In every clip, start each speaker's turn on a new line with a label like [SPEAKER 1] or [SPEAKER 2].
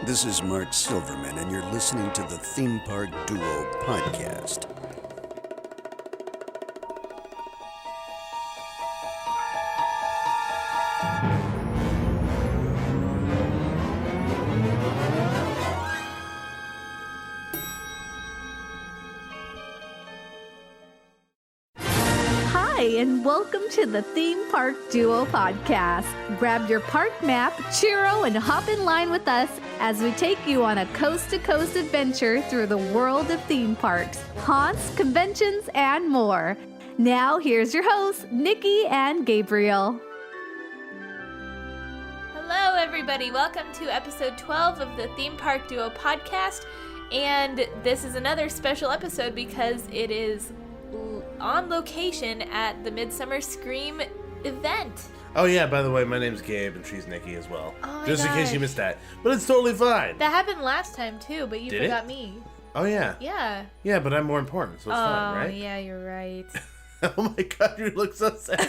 [SPEAKER 1] This is Mark Silverman, and you're listening to the Theme Park Duo podcast.
[SPEAKER 2] And welcome to the Theme Park Duo podcast. Grab your park map, churro, and hop in line with us as we take you on a coast-to-coast adventure through the world of theme parks, haunts, conventions, and more. Now, here's your hosts, Nikki and Gabriel.
[SPEAKER 3] Hello, everybody. Welcome to episode 12 of the Theme Park Duo podcast. And this is another special episode because it is on location at the Midsummer Scream event.
[SPEAKER 4] Oh yeah, by the way, my name's Gabe and she's Nikki as well.
[SPEAKER 3] Oh
[SPEAKER 4] just in case you missed that. But it's totally fine.
[SPEAKER 3] That happened last time too, but you forgot me.
[SPEAKER 4] Oh yeah.
[SPEAKER 3] Yeah.
[SPEAKER 4] Yeah, but I'm more important, so it's fine, right?
[SPEAKER 3] Oh yeah, you're right.
[SPEAKER 4] Oh my god, you look so sad.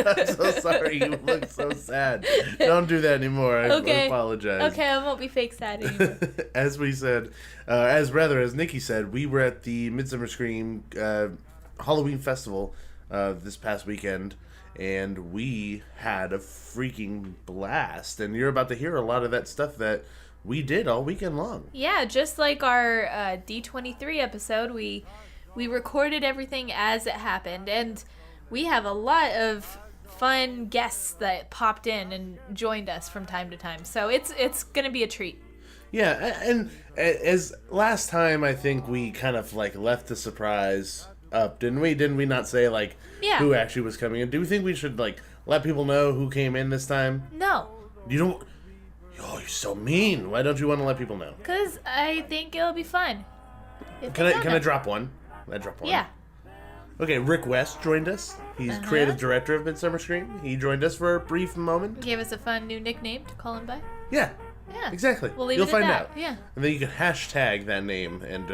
[SPEAKER 4] I'm so sorry, you look so sad. Don't do that anymore. I apologize.
[SPEAKER 3] Okay, I won't be fake sad anymore.
[SPEAKER 4] As Nikki said, we were at the Midsummer Scream Halloween Festival this past weekend, and we had a freaking blast. And you're about to hear a lot of that stuff that we did all weekend long.
[SPEAKER 3] Yeah, just like our D23 episode, we recorded everything as it happened, and we have a lot of fun guests that popped in and joined us from time to time. So it's gonna be a treat.
[SPEAKER 4] Yeah, and as last time, I think we kind of like left the surprise up, didn't we? Didn't we not say like who actually was coming in? Do we think we should like let people know who came in this time?
[SPEAKER 3] No.
[SPEAKER 4] You don't. Oh, you're so mean. Why don't you want to let people know?
[SPEAKER 3] Because I think it'll be fun.
[SPEAKER 4] Can I drop one? Can I drop one?
[SPEAKER 3] Yeah.
[SPEAKER 4] Okay, Rick West joined us. He's creative director of Midsummer Scream. He joined us for a brief moment.
[SPEAKER 3] Gave us a fun new nickname to call him by.
[SPEAKER 4] Yeah.
[SPEAKER 3] Yeah.
[SPEAKER 4] Exactly.
[SPEAKER 3] We'll leave
[SPEAKER 4] You'll
[SPEAKER 3] it
[SPEAKER 4] find
[SPEAKER 3] at that.
[SPEAKER 4] out.
[SPEAKER 3] Yeah.
[SPEAKER 4] And then you can hashtag that name, and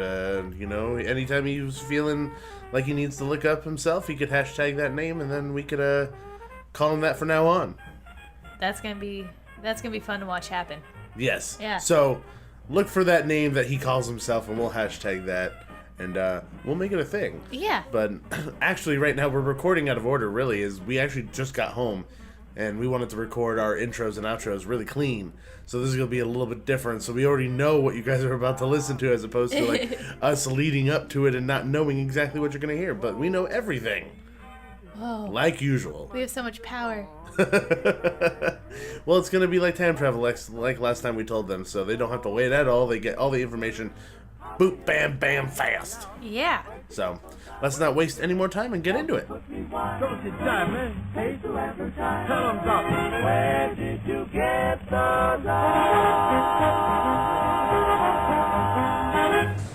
[SPEAKER 4] anytime he's feeling like he needs to look up himself, he could hashtag that name, and then we could call him that from now on.
[SPEAKER 3] That's gonna be fun to watch happen.
[SPEAKER 4] Yes.
[SPEAKER 3] Yeah.
[SPEAKER 4] So look for that name that he calls himself, and we'll hashtag that, and we'll make it a thing.
[SPEAKER 3] Yeah.
[SPEAKER 4] But actually, right now we're recording out of order. Really, is we actually just got home. And we wanted to record our intros and outros really clean. So this is going to be a little bit different. So we already know what you guys are about to listen to, as opposed to like us leading up to it and not knowing exactly what you're going to hear. But we know everything.
[SPEAKER 3] Whoa.
[SPEAKER 4] Like usual.
[SPEAKER 3] We have so much power.
[SPEAKER 4] Well, it's going to be like time travel, like last time we told them. So they don't have to wait at all. They get all the information. Boop, bam, bam, fast.
[SPEAKER 3] Yeah.
[SPEAKER 4] So let's not waste any more time and get into it.
[SPEAKER 5] Where did you get those eyes?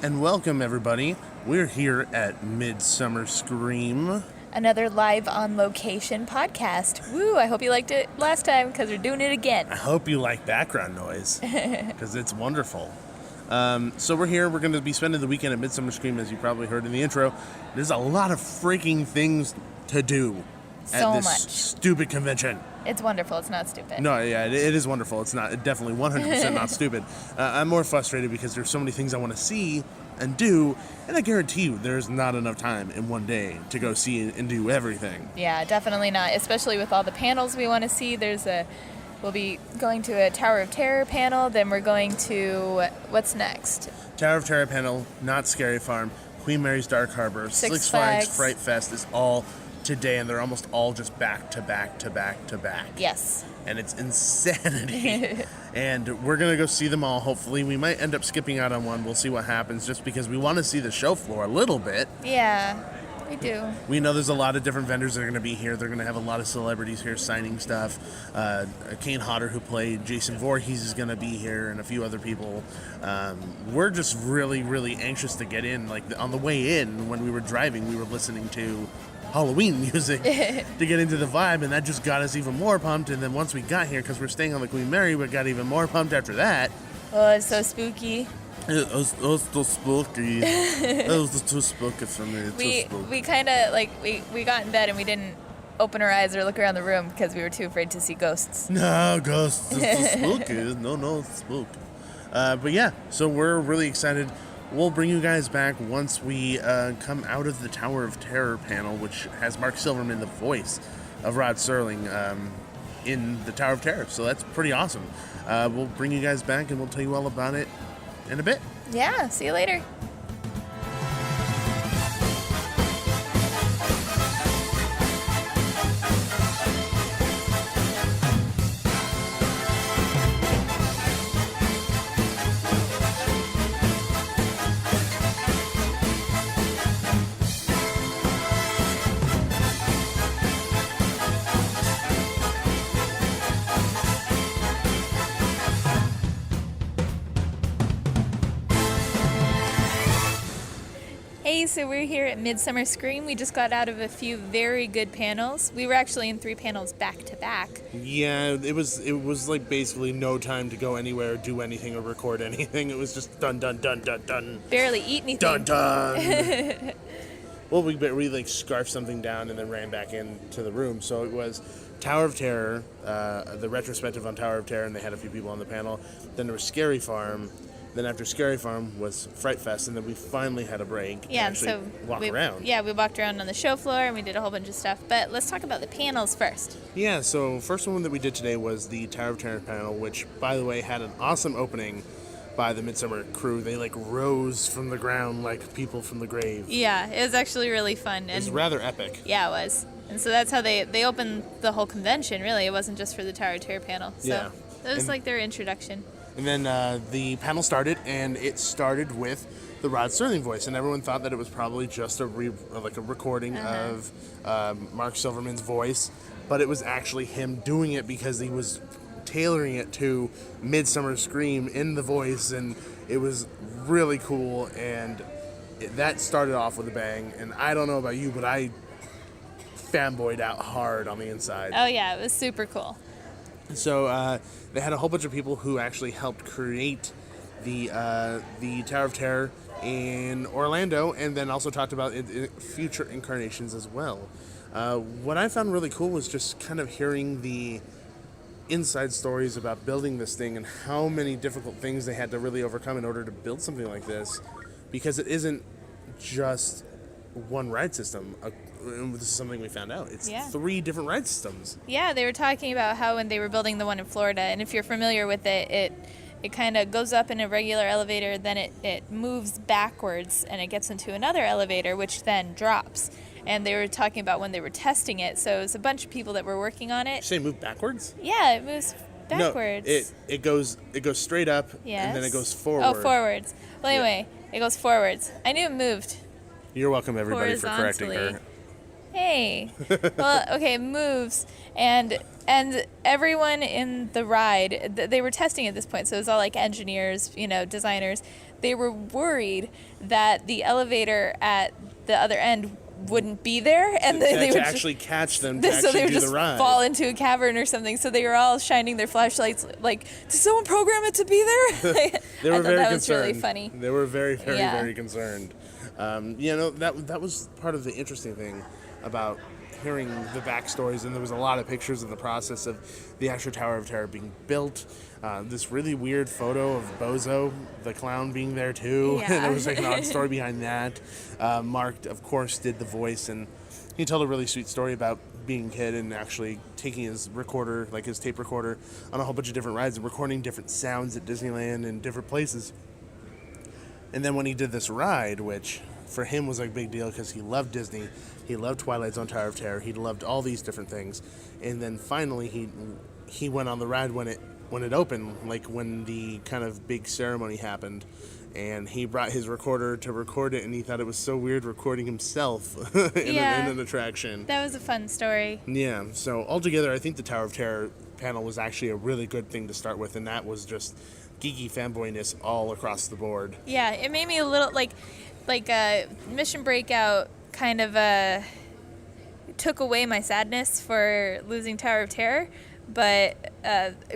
[SPEAKER 4] And welcome, everybody. We're here at Midsummer Scream.
[SPEAKER 3] Another live on location podcast. Woo, I hope you liked it last time because we're doing it again.
[SPEAKER 4] I hope you like background noise because it's wonderful. So we're here. We're going to be spending the weekend at Midsummer Scream, as you probably heard in the intro. There's a lot of freaking things to do at this stupid convention.
[SPEAKER 3] It's wonderful. It's not stupid.
[SPEAKER 4] No, yeah, it is wonderful. It's not definitely 100% not stupid. I'm more frustrated because there's so many things I want to see and do, and I guarantee you there's not enough time in one day to go see and do everything.
[SPEAKER 3] Yeah, definitely not. Especially with all the panels we want to see. We'll be going to a Tower of Terror panel, then we're going to, what's next?
[SPEAKER 4] Tower of Terror panel, Knott Scary Farm, Queen Mary's Dark Harbor, Six Flags Fright Fest is all today, and they're almost all just back to back to back to back.
[SPEAKER 3] Yes.
[SPEAKER 4] And it's insanity. And we're going to go see them all, hopefully. We might end up skipping out on one. We'll see what happens, just because we want to see the show floor a little bit.
[SPEAKER 3] Yeah. We do.
[SPEAKER 4] We know there's a lot of different vendors that are going to be here. They're going to have a lot of celebrities here signing stuff. Kane Hodder, who played Jason Voorhees, is going to be here, and a few other people. We're just really, really anxious to get in. Like, on the way in, when we were driving, we were listening to Halloween music to get into the vibe, and that just got us even more pumped. And then once we got here, because we're staying on the Queen Mary, we got even more pumped after that.
[SPEAKER 3] Oh, it's so spooky.
[SPEAKER 4] It was too spooky. It was too spooky for me.
[SPEAKER 3] We kind of, like, we got in bed and we didn't open our eyes or look around the room because we were too afraid to see ghosts.
[SPEAKER 4] No, ghosts. It's too spooky. No, it's spooky. But yeah, so we're really excited. We'll bring you guys back once we come out of the Tower of Terror panel, which has Mark Silverman, the voice of Rod Serling, in the Tower of Terror. So that's pretty awesome. We'll bring you guys back and we'll tell you all about it in a bit.
[SPEAKER 3] Yeah, see you later. Hey, so we're here at Midsummer Scream. We just got out of a few very good panels. We were actually in 3 panels back to back.
[SPEAKER 4] Yeah, it was like basically no time to go anywhere, do anything, or record anything. It was just done, done, done, done, done.
[SPEAKER 3] Barely eat anything.
[SPEAKER 4] Done, done. Well, we like scarfed something down and then ran back into the room. So it was Tower of Terror, the retrospective on Tower of Terror, and they had a few people on the panel. Then there was Scary Farm. Then after Scary Farm was Fright Fest, and then we finally had a break.
[SPEAKER 3] Yeah,
[SPEAKER 4] and actually walk around.
[SPEAKER 3] Yeah, we walked around on the show floor and we did a whole bunch of stuff. But let's talk about the panels first.
[SPEAKER 4] Yeah, so first one that we did today was the Tower of Terror panel, which, by the way, had an awesome opening by the Midsummer crew. They like rose from the ground like people from the grave.
[SPEAKER 3] Yeah, it was actually really fun.
[SPEAKER 4] It was rather epic.
[SPEAKER 3] Yeah, it was. And so that's how they opened the whole convention, really. It wasn't just for the Tower of Terror panel. So
[SPEAKER 4] yeah.
[SPEAKER 3] That was like their introduction.
[SPEAKER 4] And then the panel started, and it started with the Rod Serling voice, and everyone thought that it was probably just a recording of Mark Silverman's voice, but it was actually him doing it because he was tailoring it to Midsummer Scream in the voice, and it was really cool, and that started off with a bang. And I don't know about you, but I fanboyed out hard on the inside.
[SPEAKER 3] Oh yeah, it was super cool.
[SPEAKER 4] So they had a whole bunch of people who actually helped create the Tower of Terror in Orlando, and then also talked about future incarnations as well. What I found really cool was just kind of hearing the inside stories about building this thing and how many difficult things they had to really overcome in order to build something like this, because it isn't just one ride system. This is something we found out. It's 3 different ride systems.
[SPEAKER 3] Yeah, they were talking about how when they were building the one in Florida, and if you're familiar with it kind of goes up in a regular elevator, then it moves backwards, and it gets into another elevator, which then drops. And they were talking about when they were testing it, so it was a bunch of people that were working on it.
[SPEAKER 4] Did you say move backwards?
[SPEAKER 3] Yeah, it moves backwards.
[SPEAKER 4] No, it goes straight up,
[SPEAKER 3] yes.
[SPEAKER 4] and then it goes forward.
[SPEAKER 3] Oh, forwards. Well, anyway, it goes forwards. I knew it moved.
[SPEAKER 4] You're welcome, everybody, for correcting her.
[SPEAKER 3] Hey. Well, okay, it moves, and everyone in the ride, they were testing at this point, so it was all like engineers, designers. They were worried that the elevator at the other end wouldn't be there, and they would
[SPEAKER 4] actually catch them to
[SPEAKER 3] so
[SPEAKER 4] actually
[SPEAKER 3] they would
[SPEAKER 4] do
[SPEAKER 3] just
[SPEAKER 4] the ride.
[SPEAKER 3] fall into a cavern or something. So they were all shining their flashlights, like, did someone program it to be there?
[SPEAKER 4] They were very
[SPEAKER 3] that
[SPEAKER 4] concerned.
[SPEAKER 3] Was really funny.
[SPEAKER 4] They were very, very, very concerned. That was part of the interesting thing about hearing the backstories, and there was a lot of pictures in the process of the actual Tower of Terror being built. This really weird photo of Bozo, the clown, being there too.
[SPEAKER 3] Yeah.
[SPEAKER 4] And there was like an odd story behind that. Mark, of course, did the voice, and he told a really sweet story about being a kid and actually taking his recorder, like his tape recorder, on a whole bunch of different rides and recording different sounds at Disneyland and different places. And then when he did this ride, which for him was like a big deal because he loved Disney, he loved Twilight's on Tower of Terror, he loved all these different things, and then finally he went on the ride when it opened, like when the kind of big ceremony happened, and he brought his recorder to record it, and he thought it was so weird recording himself in an attraction.
[SPEAKER 3] That was a fun story.
[SPEAKER 4] Yeah, so altogether I think the Tower of Terror panel was actually a really good thing to start with, and that was just geeky fanboyness all across the board.
[SPEAKER 3] Yeah, it made me a little like Mission Breakout kind of took away my sadness for losing Tower of Terror, but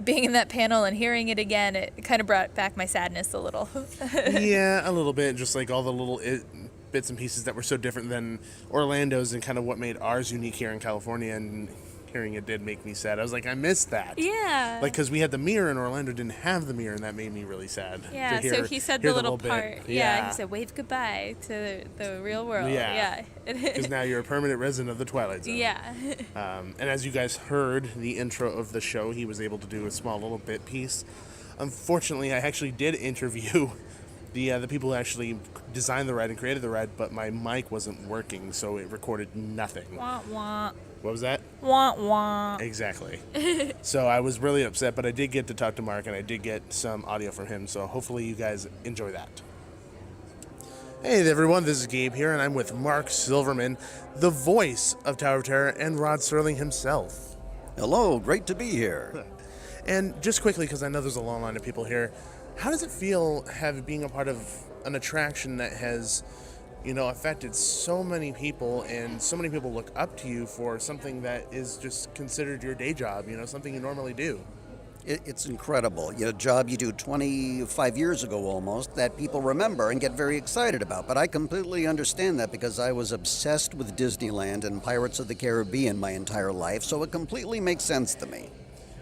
[SPEAKER 3] being in that panel and hearing it again, it kind of brought back my sadness a little.
[SPEAKER 4] Yeah, a little bit, just like all the little bits and pieces that were so different than Orlando's and kind of what made ours unique here in California and hearing it did make me sad. I was like, I missed that.
[SPEAKER 3] Yeah.
[SPEAKER 4] Like, because we had the mirror and Orlando didn't have the mirror, and that made me really sad.
[SPEAKER 3] Yeah,
[SPEAKER 4] to
[SPEAKER 3] so he said
[SPEAKER 4] hear
[SPEAKER 3] the little
[SPEAKER 4] bit.
[SPEAKER 3] part. Yeah, he said, wave goodbye to the real world.
[SPEAKER 4] Yeah.
[SPEAKER 3] Yeah.
[SPEAKER 4] Because now you're a permanent resident of the Twilight Zone.
[SPEAKER 3] Yeah.
[SPEAKER 4] And as you guys heard, the intro of the show, he was able to do a small little bit piece. Unfortunately, I actually did interview the people who actually designed the ride and created the ride, but my mic wasn't working, so it recorded nothing.
[SPEAKER 3] Wah, wah.
[SPEAKER 4] What was that?
[SPEAKER 3] Wah, wah.
[SPEAKER 4] Exactly. So I was really upset, but I did get to talk to Mark, and I did get some audio from him, so hopefully you guys enjoy that. Hey everyone, this is Gabe here, and I'm with Mark Silverman, the voice of Tower of Terror, and Rod Serling himself.
[SPEAKER 1] Hello, great to be here.
[SPEAKER 4] And just quickly, because I know there's a long line of people here, how does it feel being a part of an attraction that has, affected so many people, and so many people look up to you for something that is just considered your day job, something you normally do?
[SPEAKER 1] It's incredible. A job you do 25 years ago almost that people remember and get very excited about. But I completely understand that because I was obsessed with Disneyland and Pirates of the Caribbean my entire life, so it completely makes sense to me.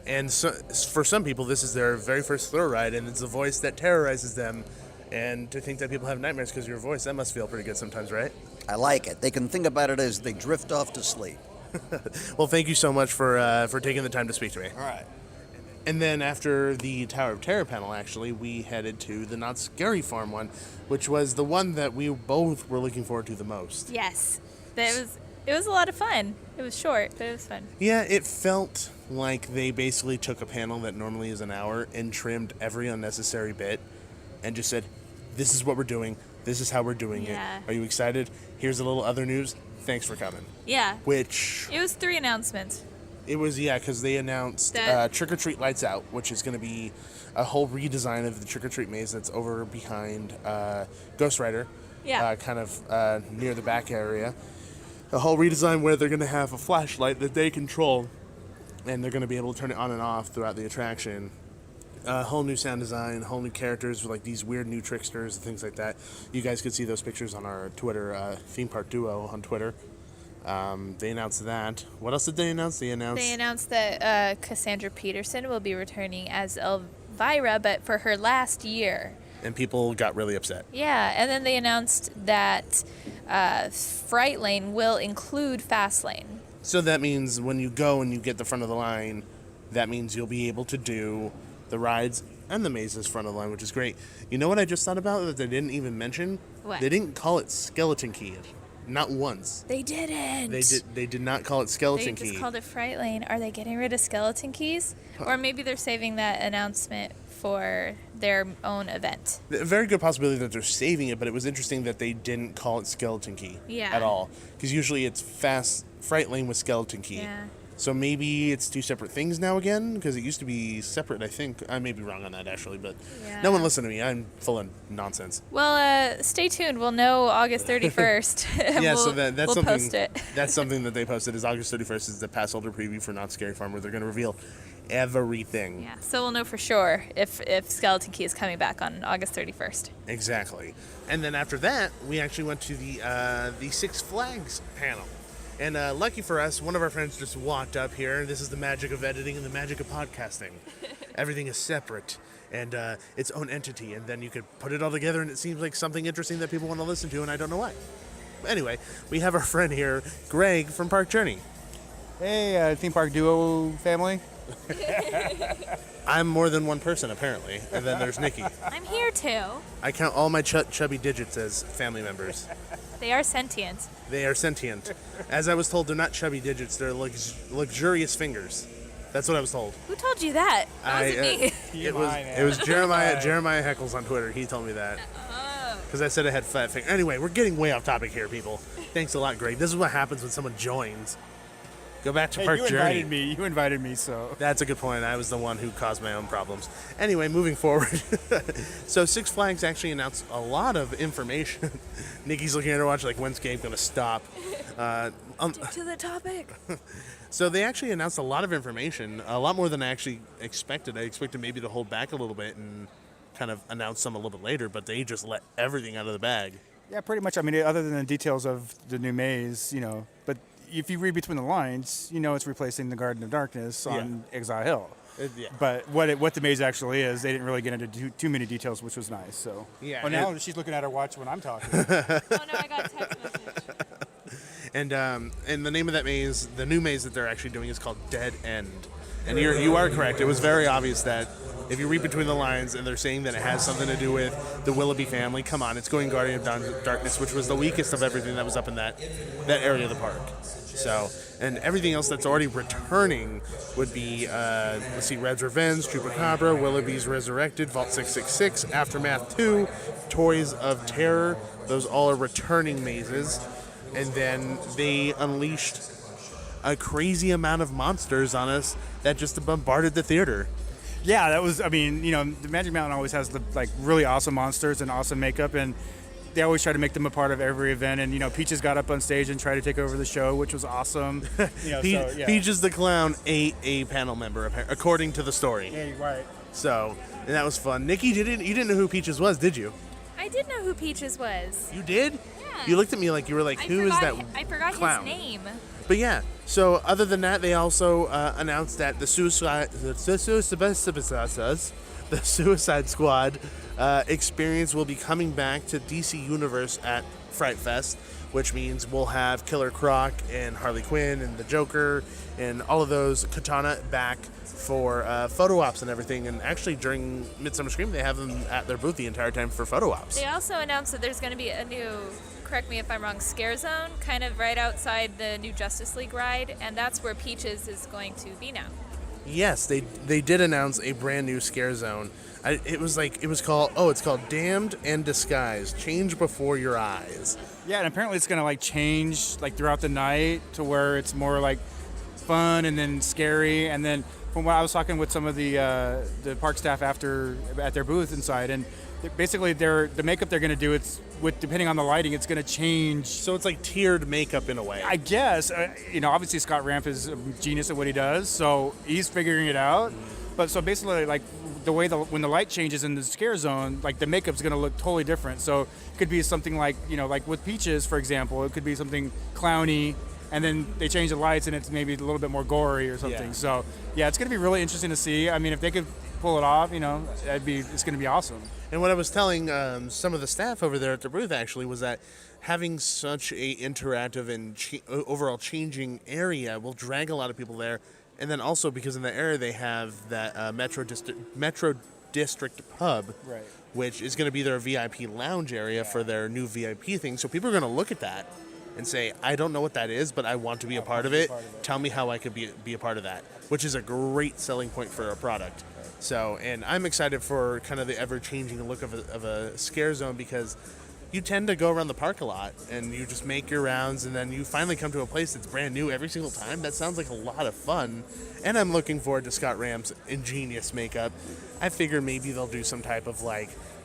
[SPEAKER 4] And so, for some people, this is their very first thrill ride, and it's a voice that terrorizes them. And to think that people have nightmares because of your voice, that must feel pretty good sometimes, right?
[SPEAKER 1] I like it. They can think about it as they drift off to sleep.
[SPEAKER 4] Well, thank you so much for taking the time to speak to me.
[SPEAKER 1] All right.
[SPEAKER 4] And then after the Tower of Terror panel, actually, we headed to the Not Scary Farm one, which was the one that we both were looking forward to the most.
[SPEAKER 3] Yes. It was a lot of fun. It was short, but it was fun.
[SPEAKER 4] Yeah, it felt like they basically took a panel that normally is an hour and trimmed every unnecessary bit and just said, this is what we're doing. This is how we're doing it. Are you excited? Here's a little other news. Thanks for coming.
[SPEAKER 3] Yeah.
[SPEAKER 4] Which...
[SPEAKER 3] It was 3 announcements.
[SPEAKER 4] It was, because they announced Trick or Treat Lights Out, which is going to be a whole redesign of the Trick or Treat maze that's over behind Ghost Rider.
[SPEAKER 3] Yeah.
[SPEAKER 4] Kind of near the back area. A whole redesign where they're going to have a flashlight that they control, and they're going to be able to turn it on and off throughout the attraction. A whole new sound design, whole new characters with like these weird new tricksters and things like that. You guys could see those pictures on our Twitter, Theme Park Duo on Twitter. They announced that. What else did they announce? They announced
[SPEAKER 3] that Cassandra Peterson will be returning as Elvira, but for her last year.
[SPEAKER 4] And people got really upset.
[SPEAKER 3] Yeah, and then they announced that Fright Lane will include Fast Lane.
[SPEAKER 4] So that means when you go and you get the front of the line, that means you'll be able to do the rides and the mazes front of the line, which is great. You know what I just thought about that they didn't even mention?
[SPEAKER 3] What?
[SPEAKER 4] They didn't call it Skeleton Key. Not once.
[SPEAKER 3] They didn't.
[SPEAKER 4] They did not call it Skeleton Key.
[SPEAKER 3] They just called it Fright Lane. Are they getting rid of Skeleton Keys? Or maybe they're saving that announcement for their own event.
[SPEAKER 4] A very good possibility that they're saving it, but it was interesting that they didn't call it Skeleton Key at all. Because usually it's Fright Lane with Skeleton Key.
[SPEAKER 3] Yeah.
[SPEAKER 4] So maybe it's 2 separate things now again, because it used to be separate, I think. I may be wrong on that, actually, but no one listen to me. I'm full of nonsense.
[SPEAKER 3] Well, stay tuned. We'll know August 31st.
[SPEAKER 4] Yeah,
[SPEAKER 3] so
[SPEAKER 4] that's
[SPEAKER 3] we'll
[SPEAKER 4] something.
[SPEAKER 3] Post it.
[SPEAKER 4] That's something that they posted. Is August 31st is the pass holder preview for Not Scary Farm, where they're going to reveal everything.
[SPEAKER 3] Yeah, so we'll know for sure if Skeleton Key is coming back on August 31st.
[SPEAKER 4] Exactly. And then after that, we actually went to the Six Flags panel. And lucky for us, one of our friends just walked up here. This is the magic of editing and the magic of podcasting. Everything is separate and its own entity, and then you could put it all together, and it seems like something interesting that people want to listen to, and I don't know why. But anyway, we have our friend here, Gregg from Park Journey.
[SPEAKER 6] Hey, Theme Park Duo family.
[SPEAKER 4] I'm more than one person, apparently, and then there's Nikki.
[SPEAKER 3] I'm here too.
[SPEAKER 4] I count all my chubby digits as family members.
[SPEAKER 3] They are sentient.
[SPEAKER 4] They are sentient. As I was told, they're not chubby digits, they're luxurious fingers. That's what I was told.
[SPEAKER 3] Who told you that? That wasn't me.
[SPEAKER 4] It was Jeremiah Heckles on Twitter. He told me that. Because I said I had fat fingers. Anyway, we're getting way off topic here, people. Thanks a lot, Greg. This is what happens when someone joins. Go back to Park Journey.
[SPEAKER 6] You invited me, so.
[SPEAKER 4] That's a good point. I was the one who caused my own problems. Anyway, moving forward. So Six Flags actually announced a lot of information. Nikki's looking at her watch like, when's Gabe going to stop?
[SPEAKER 3] Stick to the topic.
[SPEAKER 4] So they actually announced a lot of information, a lot more than I actually expected. I expected maybe to hold back a little bit and kind of announce some a little bit later, but they just let everything out of the bag.
[SPEAKER 6] Yeah, pretty much. I mean, other than the details of the new maze, but if you read between the lines, it's replacing the Garden of Darkness on Exile Hill.
[SPEAKER 4] Yeah.
[SPEAKER 6] But what the maze actually is, they didn't really get into too many details, which was nice. So
[SPEAKER 4] Yeah.
[SPEAKER 6] Well, now she's looking at her watch when I'm talking.
[SPEAKER 3] Oh no, I got a text message.
[SPEAKER 4] And the name of that maze, the new maze that they're actually doing, is called Dead End. And you are correct. It was very obvious that if you read between the lines and they're saying that it has something to do with the Willoughby family, come on, it's going Guardian of Darkness, which was the weakest of everything that was up in that area of the park. So, and everything else that's already returning would be, Red's Revenge, Chupacabra, Willoughby's Resurrected, Vault 666, Aftermath 2, Toys of Terror. Those all are returning mazes. And then they unleashed a crazy amount of monsters on us that just bombarded the theater.
[SPEAKER 6] Yeah, that was. I mean, the Magic Mountain always has the really awesome monsters and awesome makeup, and they always try to make them a part of every event. And Peaches got up on stage and tried to take over the show, which was awesome.
[SPEAKER 4] Peaches the Clown ate a panel member, according to the story.
[SPEAKER 6] Yeah, right.
[SPEAKER 4] So, and that was fun. Nikki, you didn't know who Peaches was, did you?
[SPEAKER 3] I did know who Peaches was.
[SPEAKER 4] You did?
[SPEAKER 3] Yeah.
[SPEAKER 4] You looked at me like you were like, who is that
[SPEAKER 3] I forgot
[SPEAKER 4] clown?
[SPEAKER 3] his name.
[SPEAKER 4] But yeah, so other than that, they also announced that the Suicide Squad experience will be coming back to DC Universe at Fright Fest, which means we'll have Killer Croc and Harley Quinn and the Joker and all of those, Katana, back for photo ops and everything. And actually during Midsummer Scream, they have them at their booth the entire time for photo ops.
[SPEAKER 3] They also announced that there's going to be a new, correct me if I'm wrong, scare zone, kind of right outside the new Justice League ride, and that's where Peaches is going to be now.
[SPEAKER 4] Yes, they did announce a brand new scare zone. It's called Damned and Disguised. Change before your eyes.
[SPEAKER 6] Yeah, and apparently it's gonna change throughout the night to where it's more fun and then scary. And then from what I was talking with some of the park staff after at their booth inside, and basically the makeup they're gonna do, depending on the lighting, it's gonna change.
[SPEAKER 4] So it's tiered makeup in a way.
[SPEAKER 6] I guess. Obviously Scott Ramp is a genius at what he does, so he's figuring it out. But so basically, the way when the light changes in the scare zone, the makeup's gonna look totally different. So it could be something like with Peaches, for example, it could be something clowny, and then they change the lights and it's maybe a little bit more gory or something.
[SPEAKER 4] Yeah.
[SPEAKER 6] So yeah, it's gonna be really interesting to see. I mean, if they could pull it off, it's gonna be awesome.
[SPEAKER 4] And what I was telling some of the staff over there at the booth actually was that having such a interactive and overall changing area will drag a lot of people there. And then also because in the area they have that Metro District pub,
[SPEAKER 6] Right.
[SPEAKER 4] which is going to be their VIP lounge area for their new VIP thing. So people are going to look at that and say, I don't know what that is, but I want to be a part of it. Tell me how I could be a part of that, which is a great selling point for a product. So, and I'm excited for kind of the ever-changing look of a scare zone, because you tend to go around the park a lot and you just make your rounds and then you finally come to a place that's brand new every single time. That sounds like a lot of fun. And I'm looking forward to Scott Ramp's ingenious makeup. I figure maybe they'll do some type of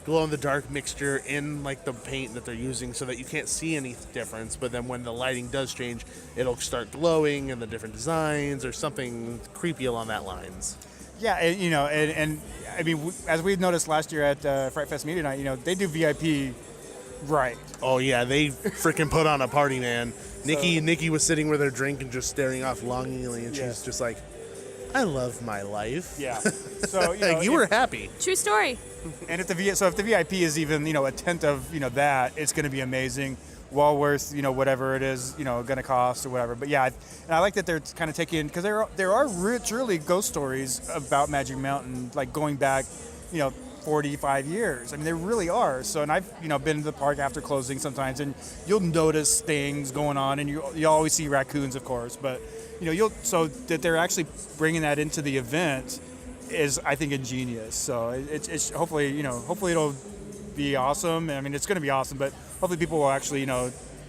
[SPEAKER 4] glow-in-the-dark mixture in the paint that they're using so that you can't see any difference, but then when the lighting does change, it'll start glowing in the different designs or something creepy along that lines.
[SPEAKER 6] Yeah, and I mean, as we noticed last year at Fright Fest Media Night, they do VIP right.
[SPEAKER 4] Oh yeah, they freaking put on a party, man. Nikki was sitting with her drink and just staring off longingly, and she's just like, I love my life.
[SPEAKER 6] Yeah. So
[SPEAKER 4] you were happy.
[SPEAKER 3] True story.
[SPEAKER 6] And if the VIP is even a tenth of that, it's going to be amazing. Well worth whatever it is going to cost or whatever. But yeah, and I like that they're kind of taking, because there are truly ghost stories about Magic Mountain going back 45 years. I mean, there really are. So, and I've been to the park after closing sometimes, and you'll notice things going on, and you always see raccoons, of course, but so that they're actually bringing that into the event is, I think, ingenious. So it's hopefully it'll be awesome. I mean, it's going to be awesome, but hopefully people will actually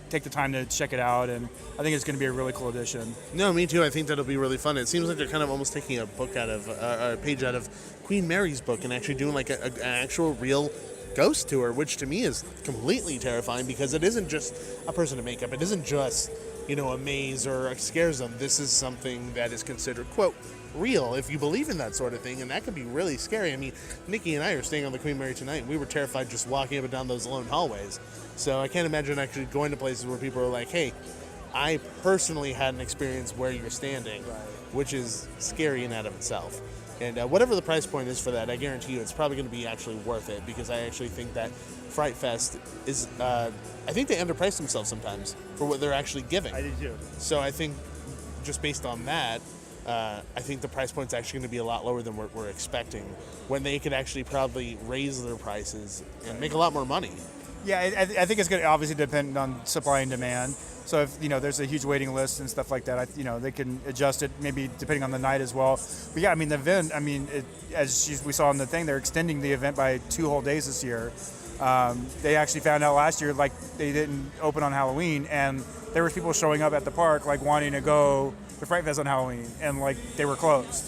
[SPEAKER 6] take the time to check it out, and I think it's going to be a really cool addition.
[SPEAKER 4] No, me too. I think that'll be really fun. It seems like they're kind of almost taking a book out of a page out of Queen Mary's book and actually doing an actual real ghost tour, which to me is completely terrifying, because it isn't just a person in makeup. It isn't just a maze or a scare zone. This is something that is considered, quote, real, if you believe in that sort of thing, and that could be really scary. I mean, Nikki and I are staying on the Queen Mary tonight, and we were terrified just walking up and down those lone hallways. So I can't imagine actually going to places where people are like, hey, I personally had an experience where you're standing, which is scary in and of itself. And whatever the price point is for that, I guarantee you it's probably going to be actually worth it, because I actually think that Fright Fest is, I think they underprice themselves sometimes for what they're actually giving.
[SPEAKER 6] I did too.
[SPEAKER 4] So I think just based on that, I think the price point's actually going to be a lot lower than we're expecting, when they could actually probably raise their prices and make a lot more money.
[SPEAKER 6] Yeah, I think it's going to obviously depend on supply and demand. So if there's a huge waiting list and stuff like that, they can adjust it maybe depending on the night as well. But yeah, I mean the event, we saw in the thing, they're extending the event by 2 whole days this year. They actually found out last year like they didn't open on Halloween, and there were people showing up at the park like wanting to go to Fright Fest on Halloween, and like they were closed.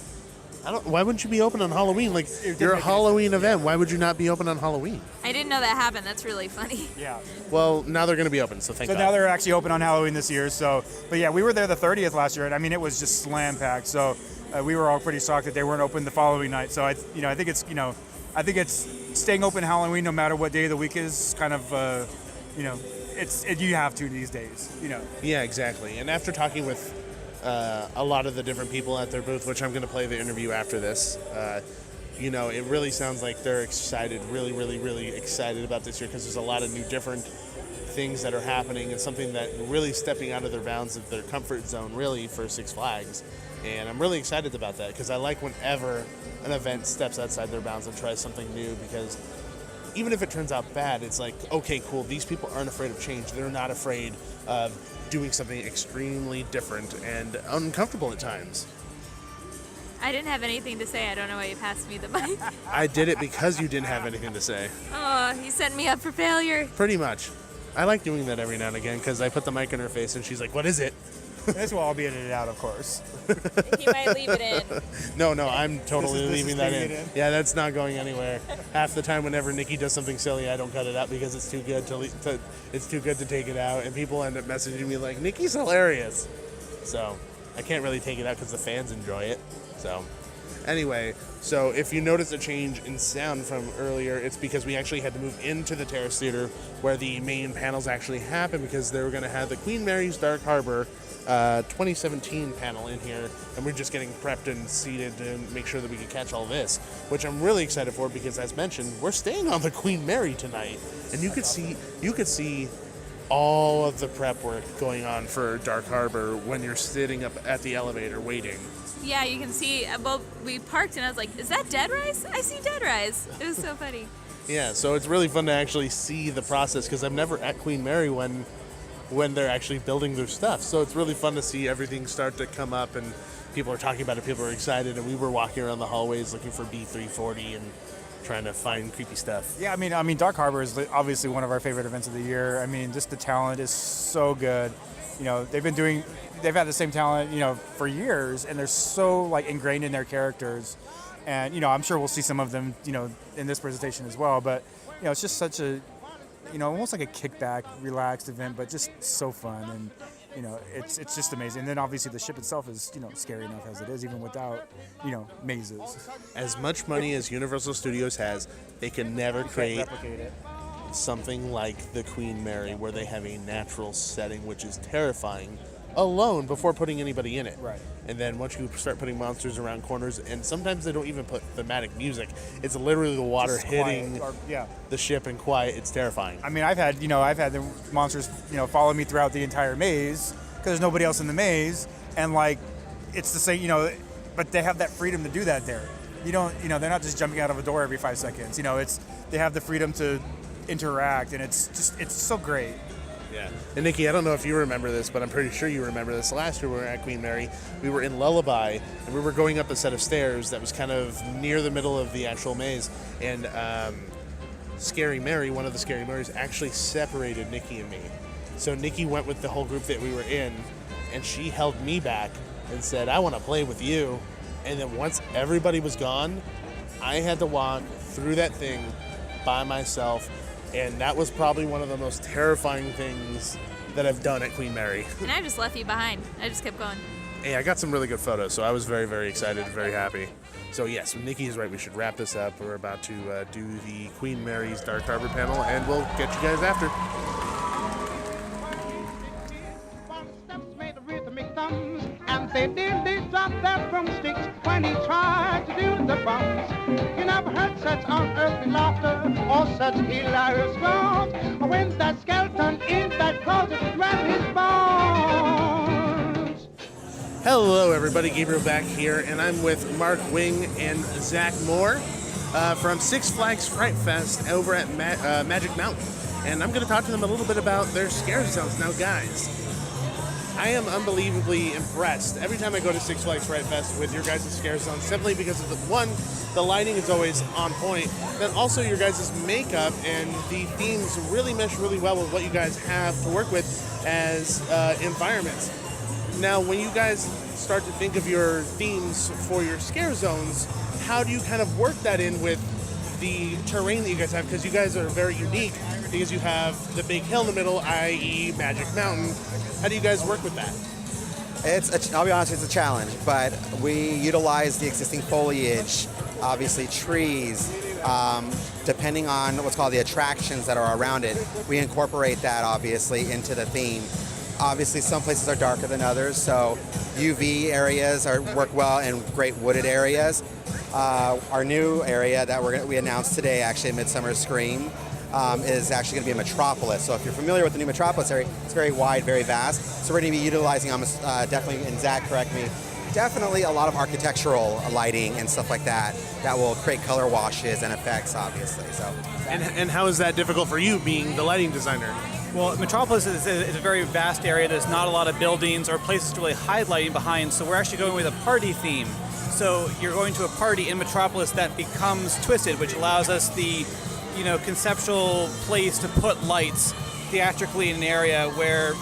[SPEAKER 4] Why wouldn't you be open on Halloween? Like, you're a Halloween event. Why would you not be open on Halloween?
[SPEAKER 3] I didn't know that happened. That's really funny.
[SPEAKER 6] Yeah.
[SPEAKER 4] Well, now they're going to be open, so thank God.
[SPEAKER 6] So now they're actually open on Halloween this year. So, but yeah, we were there the 30th last year, and I mean it was just slam packed. So we were all pretty shocked that they weren't open the following night. So I think it's staying open Halloween no matter what day of the week is kind of you have to these days.
[SPEAKER 4] Yeah, exactly. And after talking with a lot of the different people at their booth, which I'm going to play the interview after this, it really sounds like they're excited, really, really, really excited about this year, because there's a lot of new different things that are happening, and something that really stepping out of their bounds of their comfort zone, really, for Six Flags. And I'm really excited about that, because I like whenever an event steps outside their bounds and tries something new, because even if it turns out bad, it's like, okay, cool, these people aren't afraid of change. They're not afraid of doing something extremely different and uncomfortable at times.
[SPEAKER 3] I didn't have anything to say. I don't know why you passed me the mic.
[SPEAKER 4] I did it because you didn't have anything to say.
[SPEAKER 3] Oh, you set me up for failure.
[SPEAKER 4] Pretty much. I like doing that every now and again, because I put the mic in her face and she's like, what is it?
[SPEAKER 6] This will all be edited out, of course.
[SPEAKER 3] He might leave it in.
[SPEAKER 4] No, I'm totally
[SPEAKER 6] This is
[SPEAKER 4] leaving that
[SPEAKER 6] staying
[SPEAKER 4] in.
[SPEAKER 6] in?
[SPEAKER 4] Yeah, that's not going anywhere. Half the time, whenever Nikki does something silly, I don't cut it out because it's too good it's too good to take it out, and people end up messaging me like, Nikki's hilarious. So I can't really take it out because the fans enjoy it. So anyway, so if you notice a change in sound from earlier, it's because we actually had to move into the Terrace Theater where the main panels actually happen, because they were going to have the Queen Mary's Dark Harbor 2017 panel in here, and we're just getting prepped and seated to make sure that we can catch all this, which I'm really excited for, because as mentioned, we're staying on the Queen Mary tonight, and you could see all of the prep work going on for Dark Harbor when you're sitting up at the elevator waiting.
[SPEAKER 3] Yeah, you can see. Well, we parked and I was like, "Is that Dead Rise? I see Dead Rise." It was so funny.
[SPEAKER 4] Yeah, so it's really fun to actually see the process, because I'm never at Queen Mary when they're actually building their stuff. So it's really fun to see everything start to come up, and people are talking about it, people are excited, and we were walking around the hallways looking for B340 and trying to find creepy stuff.
[SPEAKER 6] Yeah, I mean, Dark Harbor is obviously one of our favorite events of the year. I mean, just the talent is so good. They've had the same talent, for years, and they're so like ingrained in their characters. And, I'm sure we'll see some of them, in this presentation as well. But, it's just such a, almost like a kickback, relaxed event, but just so fun. And, it's just amazing. And then obviously the ship itself is, scary enough as it is, even without, mazes.
[SPEAKER 4] As much money as Universal Studios has, they can never create
[SPEAKER 6] Replicate it.
[SPEAKER 4] something like the Queen Mary, where they have a natural setting, which is terrifying alone before putting anybody in it.
[SPEAKER 6] Right.
[SPEAKER 4] And then once you start putting monsters around corners, and sometimes they don't even put thematic music, it's literally the water
[SPEAKER 6] Just
[SPEAKER 4] hitting
[SPEAKER 6] quiet,
[SPEAKER 4] the ship and quiet. It's terrifying.
[SPEAKER 6] I mean, I've had the monsters, follow me throughout the entire maze because there's nobody else in the maze, and like, it's the same, but they have that freedom to do that there. They're not just jumping out of a door every 5 seconds. They have the freedom to interact, and it's so great.
[SPEAKER 4] Yeah. And Nikki, I don't know if you remember this, but I'm pretty sure you remember this. Last year we were at Queen Mary. We were in Lullaby, and we were going up a set of stairs that was kind of near the middle of the actual maze. And Scary Mary, one of the Scary Marys, actually separated Nikki and me. So Nikki went with the whole group that we were in, and she held me back and said, I want to play with you. And then once everybody was gone, I had to walk through that thing by myself. And that was probably one of the most terrifying things that I've done at Queen Mary.
[SPEAKER 3] And I just left you behind. I just kept going.
[SPEAKER 4] Hey, I got some really good photos, so I was very, very excited and very happy. So yes, Nikki is right. We should wrap this up. We're about to do the Queen Mary's Dark Harbor panel, and we'll get you guys after.
[SPEAKER 7] such unearthly laughter or such hilarious groans when that skeleton in that closet grabbed his bones.
[SPEAKER 4] Hello, everybody. Gabriel back here, and I'm with Mark Wing and Zach Moore from Six Flags Fright Fest over at Magic Mountain. And I'm going to talk to them a little bit about their scare zones. Now, guys, I am unbelievably impressed every time I go to Six Flags Fright Fest with your guys' scare zone, simply because of the lighting is always on point, then also your guys' makeup and the themes really mesh really well with what you guys have to work with as environments. Now, when you guys start to think of your themes for your scare zones, how do you kind of work that in with the terrain that you guys have? Because you guys are very unique, because you have the big hill in the middle, i.e. Magic Mountain. How do you guys work with that?
[SPEAKER 8] I'll be honest, it's a challenge, but we utilize the existing foliage, obviously trees, depending on what's called the attractions that are around it. We incorporate that, obviously, into the theme. Obviously, some places are darker than others, so UV areas work well in great wooded areas. Our new area that we announced today, actually, Midsummer Scream, is actually going to be a metropolis. So if you're familiar with the new metropolis area, it's very wide, very vast. So we're going to be utilizing, definitely, and Zach, correct me, definitely a lot of architectural lighting and stuff like that that will create color washes and effects, obviously. So.
[SPEAKER 4] And how is that difficult for you, being the lighting designer?
[SPEAKER 9] Well, Metropolis is a very vast area. There's not a lot of buildings or places to really hide lighting behind, so we're actually going with a party theme. So you're going to a party in Metropolis that becomes twisted, which allows us the conceptual place to put lights theatrically in an area where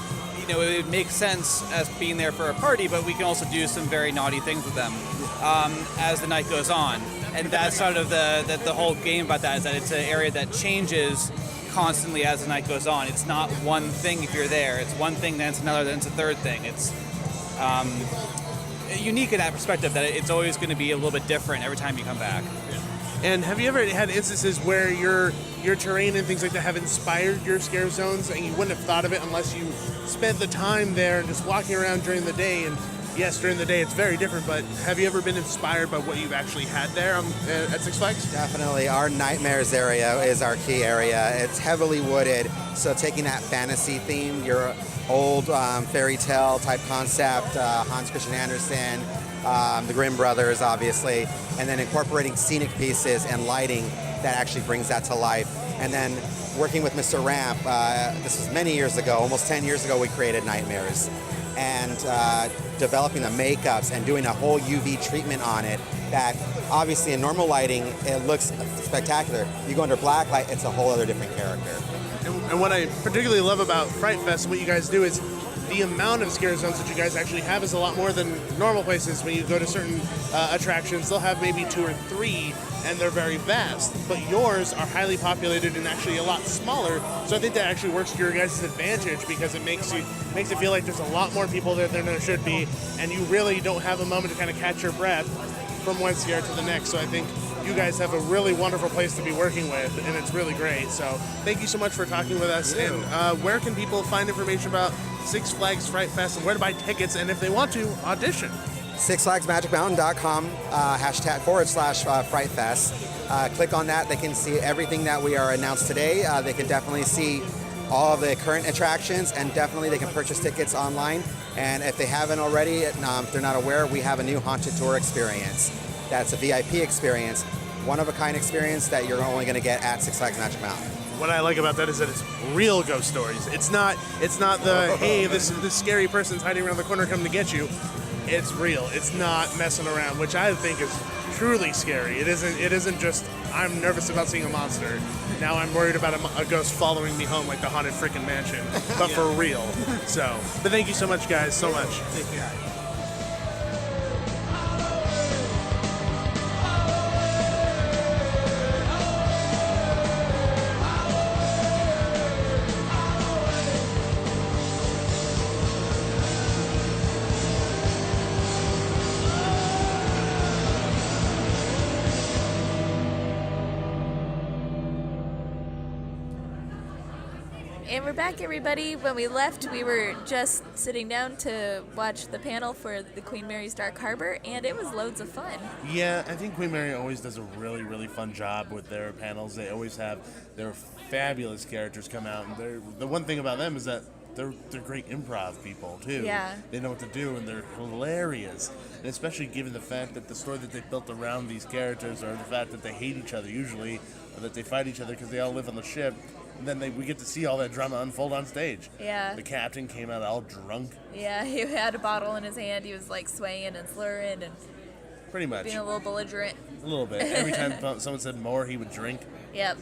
[SPEAKER 9] it makes sense as being there for a party, but we can also do some very naughty things with them as the night goes on. And that's sort of the whole game about that, is that it's an area that changes constantly as the night goes on. It's not one thing if you're there. It's one thing, then it's another, then it's a third thing. It's unique in that perspective, that it's always going to be a little bit different every time you come back.
[SPEAKER 4] And have you ever had instances where your terrain and things like that have inspired your scare zones, and you wouldn't have thought of it unless you spent the time there and just walking around during the day? And yes, during the day it's very different, but have you ever been inspired by what you've actually had there at Six Flags?
[SPEAKER 8] Definitely. Our Nightmares area is our key area. It's heavily wooded, so taking that fantasy theme, your old fairy tale type concept, Hans Christian Andersen, the Grimm brothers, obviously, and then incorporating scenic pieces and lighting that actually brings that to life. And then working with Mr. Ramp, this was many years ago, almost 10 years ago, we created Nightmares. And developing the makeups and doing a whole UV treatment on it that obviously in normal lighting, it looks spectacular. You go under black light, it's a whole other different character.
[SPEAKER 4] And what I particularly love about Fright Fest and what you guys do is the amount of scare zones that you guys actually have is a lot more than normal places. When you go to certain attractions, they'll have maybe 2 or 3, and they're very vast. But yours are highly populated and actually a lot smaller. So I think that actually works to your guys' advantage, because it makes it feel like there's a lot more people there than there should be, and you really don't have a moment to kind of catch your breath from one scare to the next. So I think you guys have a really wonderful place to be working with, and it's really great. So thank you so much for talking with us. And where can people find information about Six Flags Fright Fest, and where to buy tickets, and if they want to, audition?
[SPEAKER 8] SixFlagsMagicMountain.com, #/Fright Fest. Click on that. They can see everything that we are announced today. They can definitely see all of the current attractions, and definitely they can purchase tickets online. And if they haven't already, if they're not aware, we have a new Haunted Tour experience. That's a VIP experience, one-of-a-kind experience that you're only going to get at Six Flags Magic Mountain.
[SPEAKER 4] What I like about that is that it's real ghost stories. It's not the, hey, this scary person's hiding around the corner coming to get you. It's real. It's not messing around, which I think is truly scary. It isn't just, I'm nervous about seeing a monster. Now I'm worried about a ghost following me home like the Haunted Freaking Mansion, but for real. So, but thank you so much, guys, so much.
[SPEAKER 9] Take care.
[SPEAKER 3] And we're back, everybody. When we left, we were just sitting down to watch the panel for the Queen Mary's Dark Harbor, and it was loads of fun.
[SPEAKER 4] Yeah, I think Queen Mary always does a really, really fun job with their panels. They always have their fabulous characters come out, and the one thing about them is that they're great improv people, too.
[SPEAKER 3] Yeah.
[SPEAKER 4] They know what to do, and they're hilarious. And especially given the fact that the story that they built around these characters, or the fact that they hate each other usually, or that they fight each other because they all live on the ship, and then we get to see all that drama unfold on stage.
[SPEAKER 3] Yeah.
[SPEAKER 4] The captain came out all drunk.
[SPEAKER 3] Yeah, he had a bottle in his hand. He was like swaying and slurring and
[SPEAKER 4] Pretty much.
[SPEAKER 3] being a little belligerent.
[SPEAKER 4] A little bit. Every time someone said more, he would drink.
[SPEAKER 3] Yep.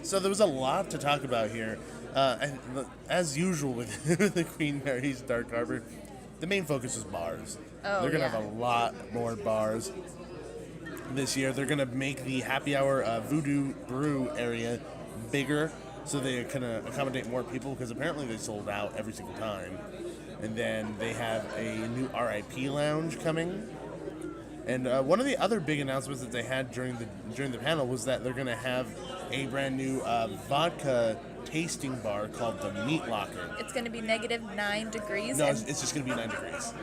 [SPEAKER 4] So there was a lot to talk about here. And as usual with the Queen Mary's Dark Harbor, the main focus is bars.
[SPEAKER 3] Oh,
[SPEAKER 4] They're going to
[SPEAKER 3] yeah.
[SPEAKER 4] have a lot more bars this year. They're going to make the happy hour Voodoo Brew area bigger so they can accommodate more people, because apparently they sold out every single time. And then they have a new RIP lounge coming. And one of the other big announcements that they had during the panel was that they're going to have a brand new vodka tasting bar called the Meat Locker.
[SPEAKER 3] It's going to be -9 degrees.
[SPEAKER 4] No,
[SPEAKER 3] and-
[SPEAKER 4] it's just going to be 9 degrees.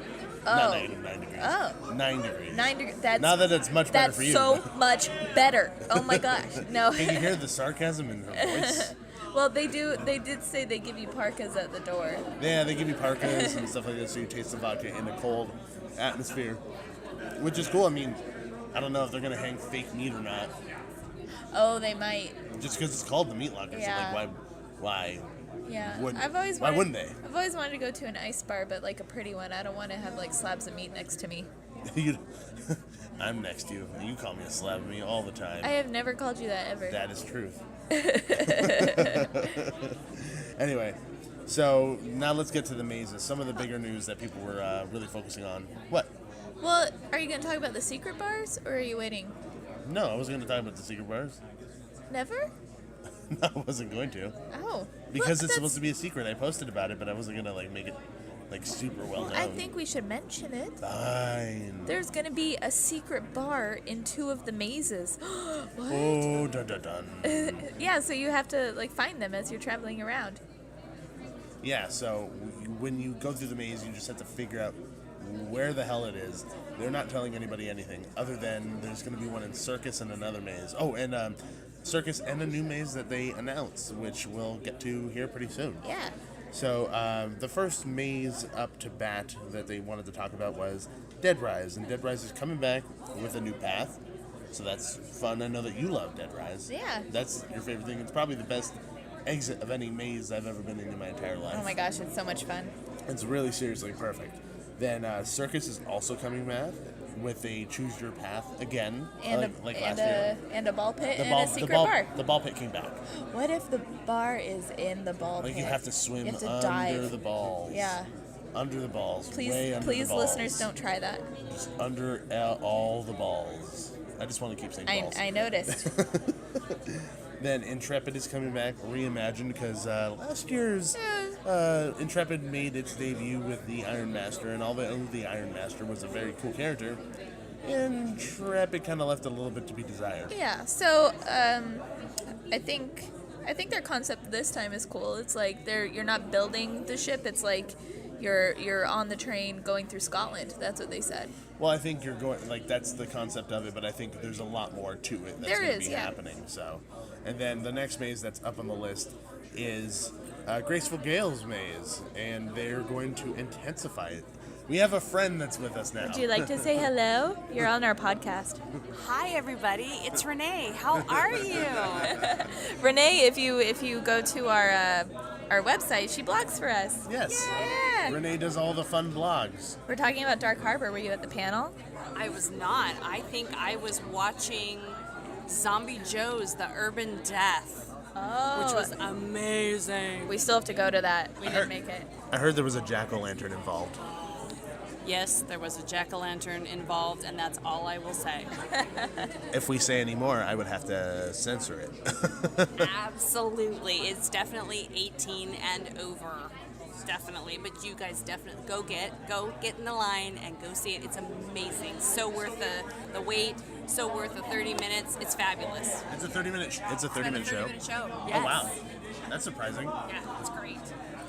[SPEAKER 3] Oh.
[SPEAKER 4] Not negative 9 degrees.
[SPEAKER 3] Oh.
[SPEAKER 4] 9 degrees.
[SPEAKER 3] 9 degrees. That's
[SPEAKER 4] Not that it's much better for you.
[SPEAKER 3] That's so much better. Oh my gosh. No.
[SPEAKER 4] Can you hear the sarcasm in her voice?
[SPEAKER 3] Well, they did say they give you parkas at the door.
[SPEAKER 4] Yeah, they give you parkas and stuff like that, so you taste the vodka in a cold atmosphere, which is cool. I mean, I don't know if they're going to hang fake meat or not,
[SPEAKER 3] Oh, they might.
[SPEAKER 4] just because it's called the Meat Locker.
[SPEAKER 3] Yeah.
[SPEAKER 4] So, like, why?
[SPEAKER 3] Yeah.
[SPEAKER 4] Wouldn't-
[SPEAKER 3] Why
[SPEAKER 4] wouldn't they?
[SPEAKER 3] I've always wanted to go to an ice bar, but like a pretty one. I don't want to have like slabs of meat next to me.
[SPEAKER 4] I'm next to you, and you call me a slab of me all the time.
[SPEAKER 3] I have never called you that ever.
[SPEAKER 4] That is truth. Anyway, so now let's get to the mazes. Some of the bigger news that people were really focusing on. What?
[SPEAKER 3] Well, are you going to talk about the secret bars, or are you waiting?
[SPEAKER 4] No, I wasn't going to talk about the secret bars.
[SPEAKER 3] Never?
[SPEAKER 4] No, I wasn't going to.
[SPEAKER 3] Oh.
[SPEAKER 4] Because it's supposed to be a secret. I posted about it, but I wasn't going to like make it like super well known.
[SPEAKER 3] I think we should mention it.
[SPEAKER 4] Fine.
[SPEAKER 3] There's going to be a secret bar in 2 of the mazes. What?
[SPEAKER 4] Oh, dun dun dun.
[SPEAKER 3] Yeah, so you have to like find them as you're traveling around.
[SPEAKER 4] Yeah, so when you go through the maze, you just have to figure out where the hell it is. They're not telling anybody anything other than there's going to be one in Circus and another maze. Oh, and Circus and a new maze that they announced, which we'll get to here pretty soon.
[SPEAKER 3] Yeah.
[SPEAKER 4] So the first maze up to bat that they wanted to talk about was Dead Rise, and Dead Rise is coming back with a new path. So that's fun. I know that you love Dead Rise.
[SPEAKER 3] Yeah.
[SPEAKER 4] That's your favorite thing. It's probably the best exit of any maze I've ever been in my entire life.
[SPEAKER 3] Oh my gosh, it's so much fun.
[SPEAKER 4] It's really seriously perfect. Then Circus is also coming back with a choose your path again,
[SPEAKER 3] And
[SPEAKER 4] like last year.
[SPEAKER 3] and a ball pit and a secret bar.
[SPEAKER 4] The ball pit came back.
[SPEAKER 3] What if the bar is in the ball
[SPEAKER 4] Like
[SPEAKER 3] pit?
[SPEAKER 4] you have to swim
[SPEAKER 3] You have to
[SPEAKER 4] under
[SPEAKER 3] dive.
[SPEAKER 4] the balls.
[SPEAKER 3] Yeah.
[SPEAKER 4] Under the balls.
[SPEAKER 3] Please,
[SPEAKER 4] way under
[SPEAKER 3] please,
[SPEAKER 4] the balls.
[SPEAKER 3] listeners, don't try that.
[SPEAKER 4] Just under all the balls. I just want to keep saying balls.
[SPEAKER 3] I noticed.
[SPEAKER 4] Then Intrepid is coming back, reimagined, because last year's Intrepid made its debut with the Iron Master, and although the Iron Master was a very cool character, Intrepid kind of left a little bit to be desired.
[SPEAKER 3] Yeah. So I think their concept this time is cool. It's like you're not building the ship. It's like you're on the train going through Scotland. That's what they said.
[SPEAKER 4] Well, I think you're going, like, that's the concept of it, but I think there's a lot more to it that's
[SPEAKER 3] There
[SPEAKER 4] going to
[SPEAKER 3] is,
[SPEAKER 4] be
[SPEAKER 3] yeah.
[SPEAKER 4] happening. So, and then the next maze that's up on the list is Graceful Gale's maze, and they're going to intensify it. We have a friend that's with us now.
[SPEAKER 3] Would you like to say hello? You're on our podcast.
[SPEAKER 10] Hi, everybody. It's Renee. How are you?
[SPEAKER 3] Renee, if you go to our website, she blogs for us.
[SPEAKER 4] Yes.
[SPEAKER 3] Yeah.
[SPEAKER 4] Renee does all the fun blogs.
[SPEAKER 3] We're talking about Dark Harbor. Were you at the panel?
[SPEAKER 10] I was not. I think I was watching Zombie Joe's The Urban Death,
[SPEAKER 3] Oh.
[SPEAKER 10] which was amazing.
[SPEAKER 3] We still have to go to that. We didn't make it.
[SPEAKER 4] I heard there was a jack-o'-lantern involved.
[SPEAKER 10] Yes, there was a jack-o'-lantern involved, and that's all I will say.
[SPEAKER 4] If we say any more, I would have to censor it.
[SPEAKER 10] Absolutely. It's definitely 18 and over. Definitely. But you guys definitely go get in the line and go see it. It's amazing. So worth the wait. so worth the 30 minutes. It's fabulous.
[SPEAKER 4] It's a 30-minute. It's a 30-minute show.
[SPEAKER 10] 30-minute show.
[SPEAKER 4] Oh
[SPEAKER 10] Yes.
[SPEAKER 4] wow, that's surprising.
[SPEAKER 10] Yeah, it's great.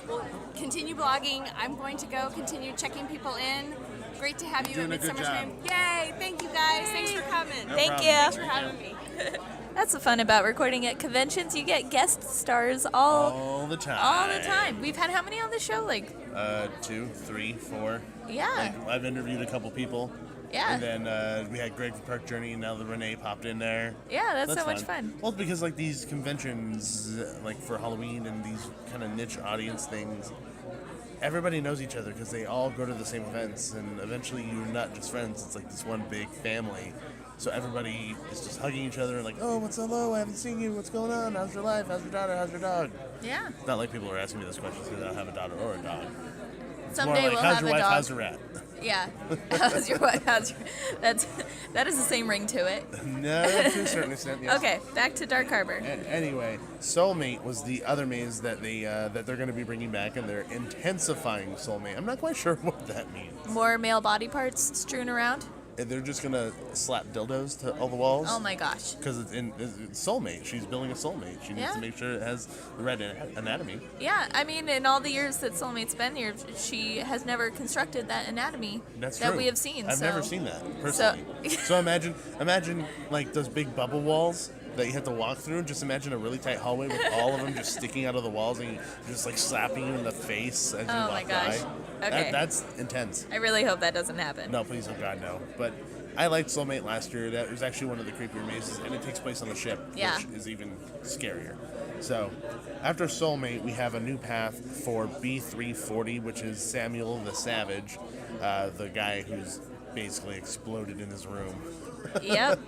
[SPEAKER 10] Well, continue blogging. I'm going to go continue checking people in. Great to have you
[SPEAKER 4] Doing
[SPEAKER 10] at
[SPEAKER 4] a good
[SPEAKER 10] Midsummer
[SPEAKER 4] job.
[SPEAKER 10] Scream. Yay! Thank you guys. Thanks for coming.
[SPEAKER 4] No
[SPEAKER 3] Thank
[SPEAKER 4] problem.
[SPEAKER 3] you.
[SPEAKER 10] Thanks for having me.
[SPEAKER 3] That's the fun about recording at conventions. You get guest stars all
[SPEAKER 4] the time.
[SPEAKER 3] all the time. We've had how many on the show? Like,
[SPEAKER 4] 2, 3, 4.
[SPEAKER 3] yeah.
[SPEAKER 4] Like, I've interviewed a couple people.
[SPEAKER 3] Yeah.
[SPEAKER 4] And then we had Gregg from Park Journey, and now the Renee popped in there.
[SPEAKER 3] Yeah, that's so much fun.
[SPEAKER 4] Well, because like these conventions, like for Halloween and these kind of niche audience things, everybody knows each other because they all go to the same events, and eventually you're not just friends. It's like this one big family. So everybody is just hugging each other and like, oh, what's hello? I haven't seen you. What's going on? How's your life? How's your daughter? How's your dog?
[SPEAKER 3] Yeah.
[SPEAKER 4] It's not like people are asking me those questions because I don't have a daughter or a dog. It's
[SPEAKER 3] Someday
[SPEAKER 4] more like,
[SPEAKER 3] we'll
[SPEAKER 4] how's
[SPEAKER 3] have
[SPEAKER 4] your
[SPEAKER 3] a
[SPEAKER 4] wife?
[SPEAKER 3] dog.
[SPEAKER 4] How's your rat?
[SPEAKER 3] Yeah. How's your wife? That is the same ring to it.
[SPEAKER 4] No, to a certain extent, yes.
[SPEAKER 3] Okay, back to Dark Harbor.
[SPEAKER 4] Anyway, Soulmate was the other maze that they're going to be bringing back, and they're intensifying Soulmate. I'm not quite sure what that means.
[SPEAKER 3] More male body parts strewn around.
[SPEAKER 4] And they're just going to slap dildos to all the walls.
[SPEAKER 3] Oh my gosh.
[SPEAKER 4] Because it's Soulmate. She's building a Soulmate. She needs to make sure it has the right anatomy.
[SPEAKER 3] Yeah, I mean, in all the years that Soulmate's been here, she has never constructed that anatomy that
[SPEAKER 4] true.
[SPEAKER 3] we have seen.
[SPEAKER 4] I've never seen that personally. So imagine like those big bubble walls that you have to walk through. Just imagine a really tight hallway with all of them just sticking out of the walls and just like slapping you in the face as you walk
[SPEAKER 3] my gosh.
[SPEAKER 4] by.
[SPEAKER 3] Okay.
[SPEAKER 4] That's intense.
[SPEAKER 3] I really hope that doesn't happen.
[SPEAKER 4] No, please, oh God, no. But I liked Soulmate last year. That was actually one of the creepier mazes, and it takes place on the ship,
[SPEAKER 3] Yeah.
[SPEAKER 4] which is even scarier. So, after Soulmate, we have a new path for B340, which is Samuel the Savage, the guy who's basically exploded in his room.
[SPEAKER 3] Yep.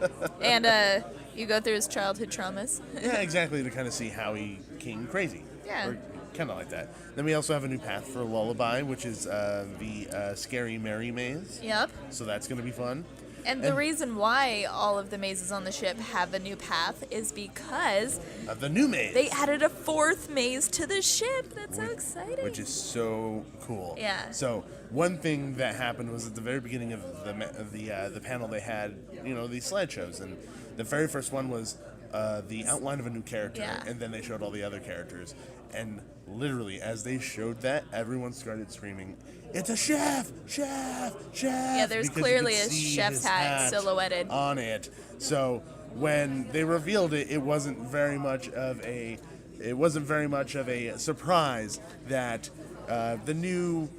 [SPEAKER 3] And you go through his childhood traumas.
[SPEAKER 4] Yeah, exactly, to kind of see how he came crazy.
[SPEAKER 3] Yeah.
[SPEAKER 4] Or kind of like that. Then we also have a new path for Lullaby, which is the Scary Mary maze.
[SPEAKER 3] Yep.
[SPEAKER 4] So that's going to be fun.
[SPEAKER 3] And the reason why all of the mazes on the ship have a new path is because
[SPEAKER 4] Of the new maze.
[SPEAKER 3] they added a fourth maze to the ship. That's so exciting.
[SPEAKER 4] Which is so cool.
[SPEAKER 3] Yeah.
[SPEAKER 4] So one thing that happened was at the very beginning of the panel they had, these slideshows, and the very first one was the outline of a new character,
[SPEAKER 3] Yeah.
[SPEAKER 4] and then they showed all the other characters, and literally as they showed that, everyone started screaming, "It's a chef! Chef! Chef!"
[SPEAKER 3] Yeah, there's
[SPEAKER 4] because you
[SPEAKER 3] clearly
[SPEAKER 4] could
[SPEAKER 3] a
[SPEAKER 4] see
[SPEAKER 3] chef's
[SPEAKER 4] his
[SPEAKER 3] hat silhouetted
[SPEAKER 4] on it. So when they revealed it, it wasn't very much of a surprise that the new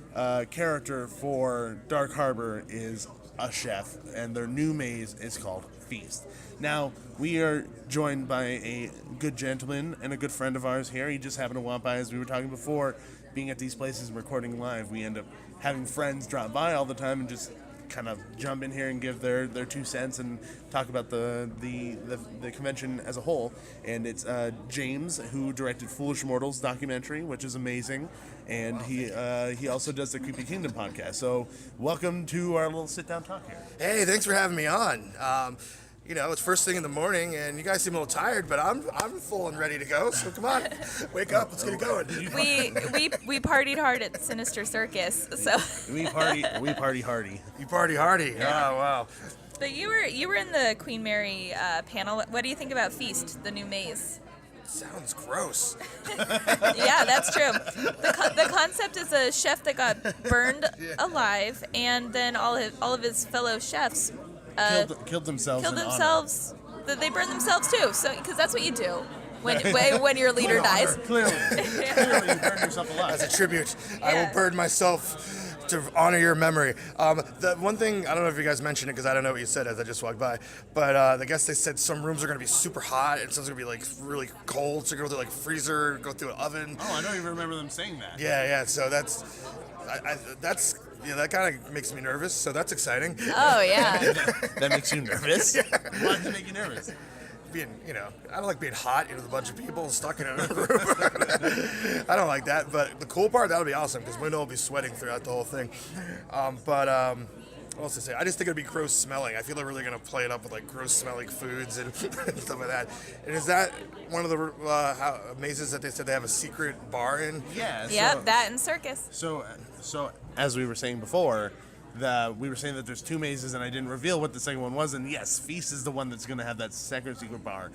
[SPEAKER 4] character for Dark Harbor is a chef, and their new maze is called Feast. Now, we are joined by a good gentleman and a good friend of ours here. He just happened to walk by as we were talking before. Being at these places and recording live, we end up having friends drop by all the time and just kind of jump in here and give their 2 cents and talk about the convention as a whole. And it's James, who directed Foolish Mortals documentary, which is amazing, and he also does the Creepy Kingdom podcast. So welcome to our little sit down talk here.
[SPEAKER 11] Hey, thanks for having me on. It's first thing in the morning, and you guys seem a little tired, but I'm full and ready to go. So come on, wake up, let's get it going.
[SPEAKER 3] We partied hard at Sinister Circus, so
[SPEAKER 4] we party hardy.
[SPEAKER 11] You party hardy.
[SPEAKER 4] Yeah.
[SPEAKER 11] Oh wow.
[SPEAKER 3] But you were in the Queen Mary panel. What do you think about Feast, the new maze?
[SPEAKER 11] Sounds gross.
[SPEAKER 3] Yeah, that's true. The concept is a chef that got burned alive, and then all of his fellow chefs
[SPEAKER 4] killed themselves.
[SPEAKER 3] They burned themselves too. So because that's what you do when your leader dies.
[SPEAKER 4] Clearly, you burn yourself alive.
[SPEAKER 11] As a tribute, I will burn myself to honor your memory. The one thing, I don't know if you guys mentioned it because I don't know what you said as I just walked by, but I guess they said some rooms are going to be super hot and some's going to be like really cold, so go through like freezer, go through an oven.
[SPEAKER 4] Oh, I don't even remember them saying that.
[SPEAKER 11] Yeah. So that's that kind of makes me nervous. So that's exciting.
[SPEAKER 3] Oh yeah.
[SPEAKER 4] That makes you nervous? Yeah. Why does it make you nervous?
[SPEAKER 11] I don't like being hot, with a bunch of people stuck in a room. I don't like that, but the cool part, that'll be awesome, because Window will be sweating throughout the whole thing. What else to say? I just think it'd be gross smelling. I feel they're really going to play it up with, like, gross smelling foods and stuff like that. And is that one of the mazes that they said they have a secret bar in?
[SPEAKER 4] Yeah.
[SPEAKER 3] Yep, that and circus.
[SPEAKER 4] So as we were saying before, we were saying that there's 2 mazes, and I didn't reveal what the second one was. And yes, Feast is the one that's going to have that second secret bar.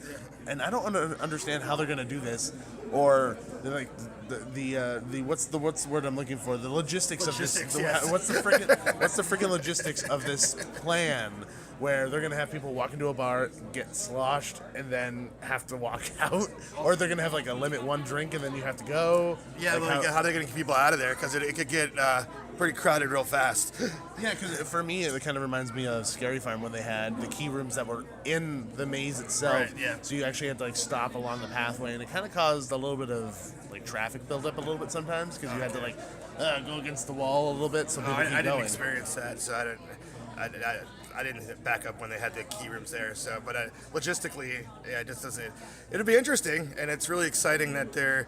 [SPEAKER 4] And I don't understand how they're going to do this, or like the what's the word I'm looking for? The logistics of this.
[SPEAKER 11] Yes.
[SPEAKER 4] What's the freaking logistics of this plan? Where they're going to have people walk into a bar, get sloshed, and then have to walk out? Or they're going to have like a limit 1 drink and then you have to go?
[SPEAKER 11] Yeah, like how they're going to keep people out of there, because it could get pretty crowded real fast.
[SPEAKER 4] Yeah, because for me, it kind of reminds me of Scary Farm when they had the key rooms that were in the maze itself.
[SPEAKER 11] Right, yeah.
[SPEAKER 4] So you actually had to like stop along the pathway, and it kind of caused a little bit of like traffic buildup a little bit sometimes, because you had to like go against the wall a little bit so people keep
[SPEAKER 11] I didn't
[SPEAKER 4] going.
[SPEAKER 11] experience that, so I didn't back up when they had the key rooms there. So, but logistically, yeah, it just doesn't. It'll be interesting, and it's really exciting that they're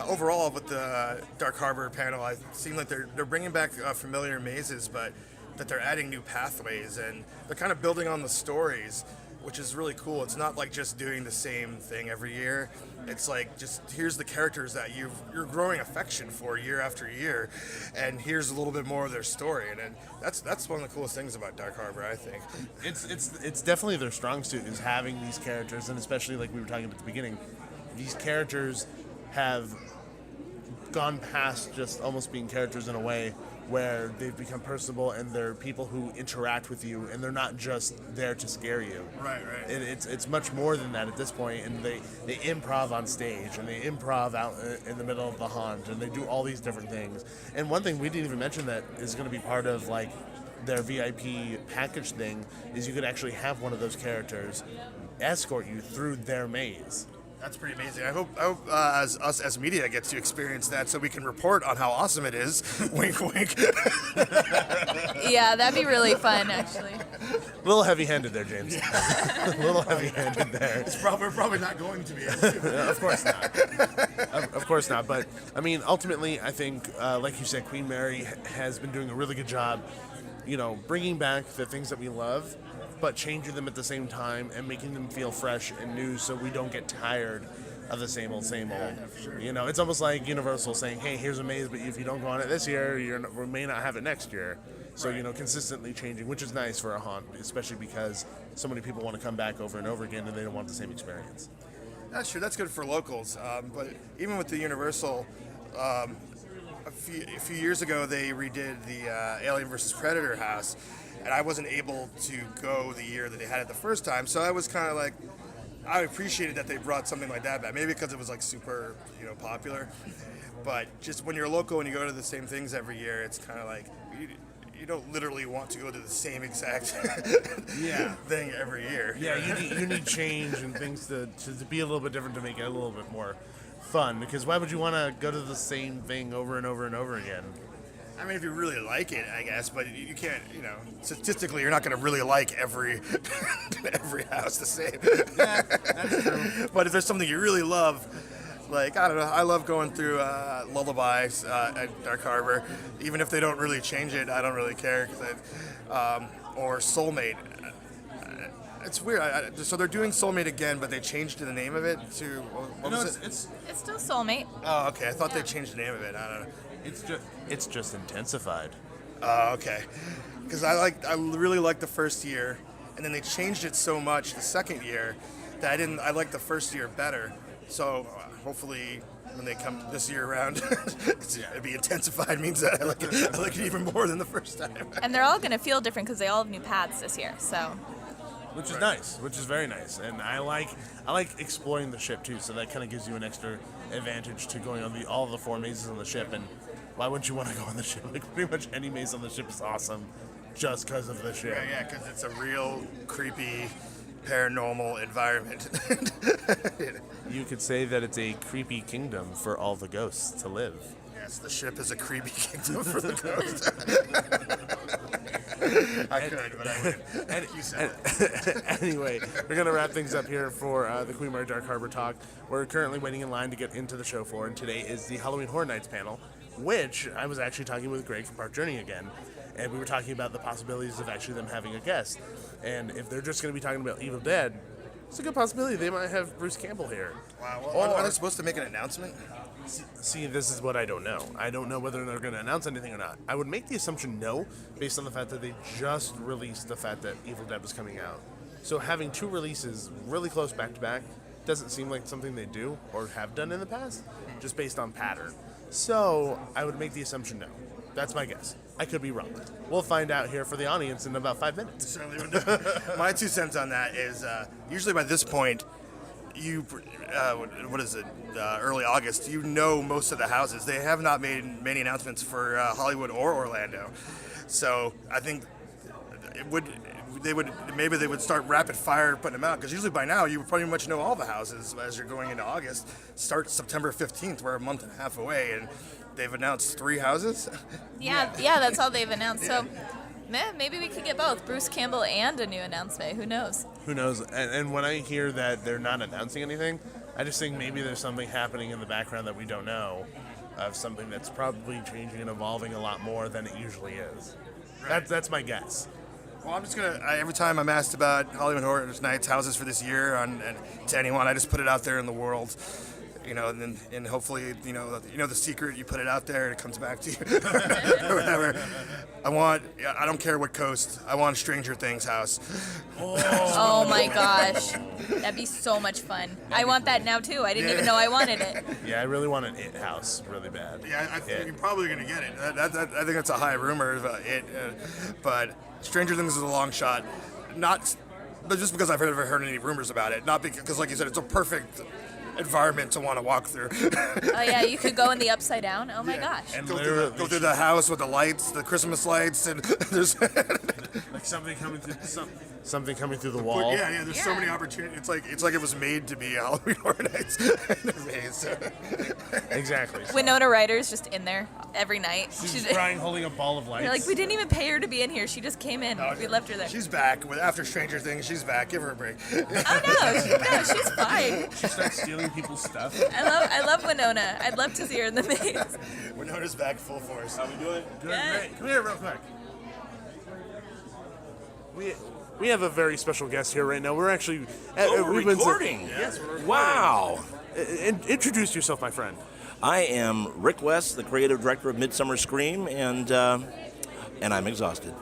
[SPEAKER 11] overall with the Dark Harbor panel. It seems like they're bringing back familiar mazes, but that they're adding new pathways, and they're kind of building on the stories, which is really cool. It's not like just doing the same thing every year. It's like just here's the characters that you're growing affection for year after year, and here's a little bit more of their story, and that's one of the coolest things about Dark Harbor, I think.
[SPEAKER 4] It's definitely their strong suit is having these characters, and especially like we were talking about at the beginning, these characters have gone past just almost being characters in a way where they've become personable, and they're people who interact with you, and they're not just there to scare you.
[SPEAKER 11] Right.
[SPEAKER 4] It's much more than that at this point, and they improv on stage, and they improv out in the middle of the haunt, and they do all these different things. And one thing we didn't even mention that is going to be part of like their VIP package thing is you could actually have one of those characters escort you through their maze.
[SPEAKER 11] That's pretty amazing. I hope as us as media gets to experience that, so we can report on how awesome it is. Wink, wink.
[SPEAKER 3] Yeah, that'd be really fun, actually.
[SPEAKER 4] A little heavy-handed there, James. A little heavy-handed there.
[SPEAKER 11] We're probably not going to be.
[SPEAKER 4] Of course not. Of course not. But, I mean, ultimately, I think, like you said, Queen Mary has been doing a really good job, bringing back the things that we love, but changing them at the same time and making them feel fresh and new so we don't get tired of the same old.
[SPEAKER 11] Yeah, for sure.
[SPEAKER 4] It's almost like Universal saying, hey, here's a maze, but if you don't go on it this year, we may not have it next year. So, consistently changing, which is nice for a haunt, especially because so many people want to come back over and over again and they don't want the same experience.
[SPEAKER 11] That's true. That's good for locals. But even with the Universal, a few years ago, they redid the Alien vs. Predator house, and I wasn't able to go the year that they had it the first time. So I was kind of like, I appreciated that they brought something like that back. Maybe because it was like super, popular. But just when you're local and you go to the same things every year, it's kind of like you don't literally want to go to the same exact thing every year.
[SPEAKER 4] Yeah, you need change and things to be a little bit different to make it a little bit more fun. Because why would you want to go to the same thing over and over and over again?
[SPEAKER 11] I mean, if you really like it, I guess, but you can't, statistically, you're not going to really like every house the same.
[SPEAKER 4] Yeah, that's true.
[SPEAKER 11] But if there's something you really love, like, I don't know, I love going through Lullabies at Dark Harbor. Even if they don't really change it, I don't really care. Or Soulmate. It's weird. So they're doing Soulmate again, but they changed the name of it to, what was it?
[SPEAKER 3] It's still Soulmate.
[SPEAKER 11] Oh, okay. I thought they changed the name of it. I don't know.
[SPEAKER 4] It's just intensified.
[SPEAKER 11] Oh, okay. Because I really liked the first year, and then they changed it so much the second year that I liked the first year better. So hopefully when they come this year around, it'll be intensified. Means that I like it even more than the first time.
[SPEAKER 3] And they're all going to feel different because they all have new paths this year. So.
[SPEAKER 4] Which is nice, which is very nice, and I like exploring the ship too. So that kind of gives you an extra advantage to going on all the 4 mazes on the ship. And why wouldn't you want to go on the ship? Like pretty much any maze on the ship is awesome, just because of the ship.
[SPEAKER 11] Yeah, because it's a real creepy, paranormal environment.
[SPEAKER 4] You could say that it's a creepy kingdom for all the ghosts to live.
[SPEAKER 11] Yes, the ship is a creepy kingdom for the ghosts. I could, but I wouldn't.
[SPEAKER 4] Anyway, we're going to wrap things up here for the Queen Mary Dark Harbor talk. We're currently waiting in line to get into the show floor, and today is the Halloween Horror Nights panel, which I was actually talking with Gregg from Park Journey again, and we were talking about the possibilities of actually them having a guest. And if they're just going to be talking about Evil Dead, It's a good possibility they might have Bruce Campbell here.
[SPEAKER 11] Wow. Well, are they supposed to make an announcement?
[SPEAKER 4] See, this is what I don't know. I don't know whether they're going to announce anything or not. I would make the assumption no, based on the fact that they just released the fact that Evil Dead was coming out. So having 2 releases really close back to back doesn't seem like something they do or have done in the past, just based on pattern. So I would make the assumption no. That's my guess. I could be wrong. We'll find out here for the audience in about 5 minutes.
[SPEAKER 11] Certainly would do. My 2 cents on that is usually by this point, early August, you know most of the houses. They have not made many announcements for Hollywood or Orlando. So I think they would start rapid fire putting them out, because usually by now you pretty much know all the houses as you're going into August. Start September 15th, we're a month and a half away, and they've announced 3 houses.
[SPEAKER 3] Yeah, that's all they've announced. So, maybe we could get both Bruce Campbell and a new announcement. Who knows?
[SPEAKER 4] Who knows? And when I hear that they're not announcing anything, I just think maybe there's something happening in the background that we don't know, of something that's probably changing and evolving a lot more than it usually is. Right. That's my guess.
[SPEAKER 11] Well, I'm just every time I'm asked about Hollywood Horror Nights houses for this year to anyone, I just put it out there in the world. And hopefully, the secret, you put it out there and it comes back to you. Or whatever. I don't care what coast. I want a Stranger Things house.
[SPEAKER 3] Oh my gosh. That'd be so much fun. I want that now too. I didn't even know I wanted it.
[SPEAKER 4] Yeah, I really want an It house really bad.
[SPEAKER 11] Yeah, I think you're probably going to get it. I think that's a high rumor about It. But Stranger Things is a long shot. But just because I've never heard any rumors about it. Not because, like you said, it's a perfect environment to want to walk through.
[SPEAKER 3] Oh yeah, you could go in the upside down. Oh my gosh.
[SPEAKER 11] And go through the house with the lights, the Christmas lights, and there's
[SPEAKER 4] like something coming through the wall.
[SPEAKER 11] Yeah. There's so many opportunities. It's like it was made to be Halloween Horror Nights.
[SPEAKER 4] Exactly.
[SPEAKER 3] Winona Ryder's just in there every night.
[SPEAKER 4] She's crying, holding a ball of lights.
[SPEAKER 3] You're like, we didn't even pay her to be in here. She just came in. We left her there.
[SPEAKER 11] She's back. After Stranger Things, she's back. Give her a break.
[SPEAKER 3] Oh no, she's fine.
[SPEAKER 4] She starts stealing people's stuff.
[SPEAKER 3] I love Winona. I'd love to see her in the maze.
[SPEAKER 11] Winona's back full force.
[SPEAKER 4] How we doing? Good. Great. Come here real quick. We have a very special guest here right now. We're actually
[SPEAKER 12] we're recording.
[SPEAKER 4] Yes, we're recording.
[SPEAKER 12] Wow.
[SPEAKER 4] Introduce yourself, my friend.
[SPEAKER 12] I am Rick West, the creative director of Midsummer Scream, and I'm exhausted.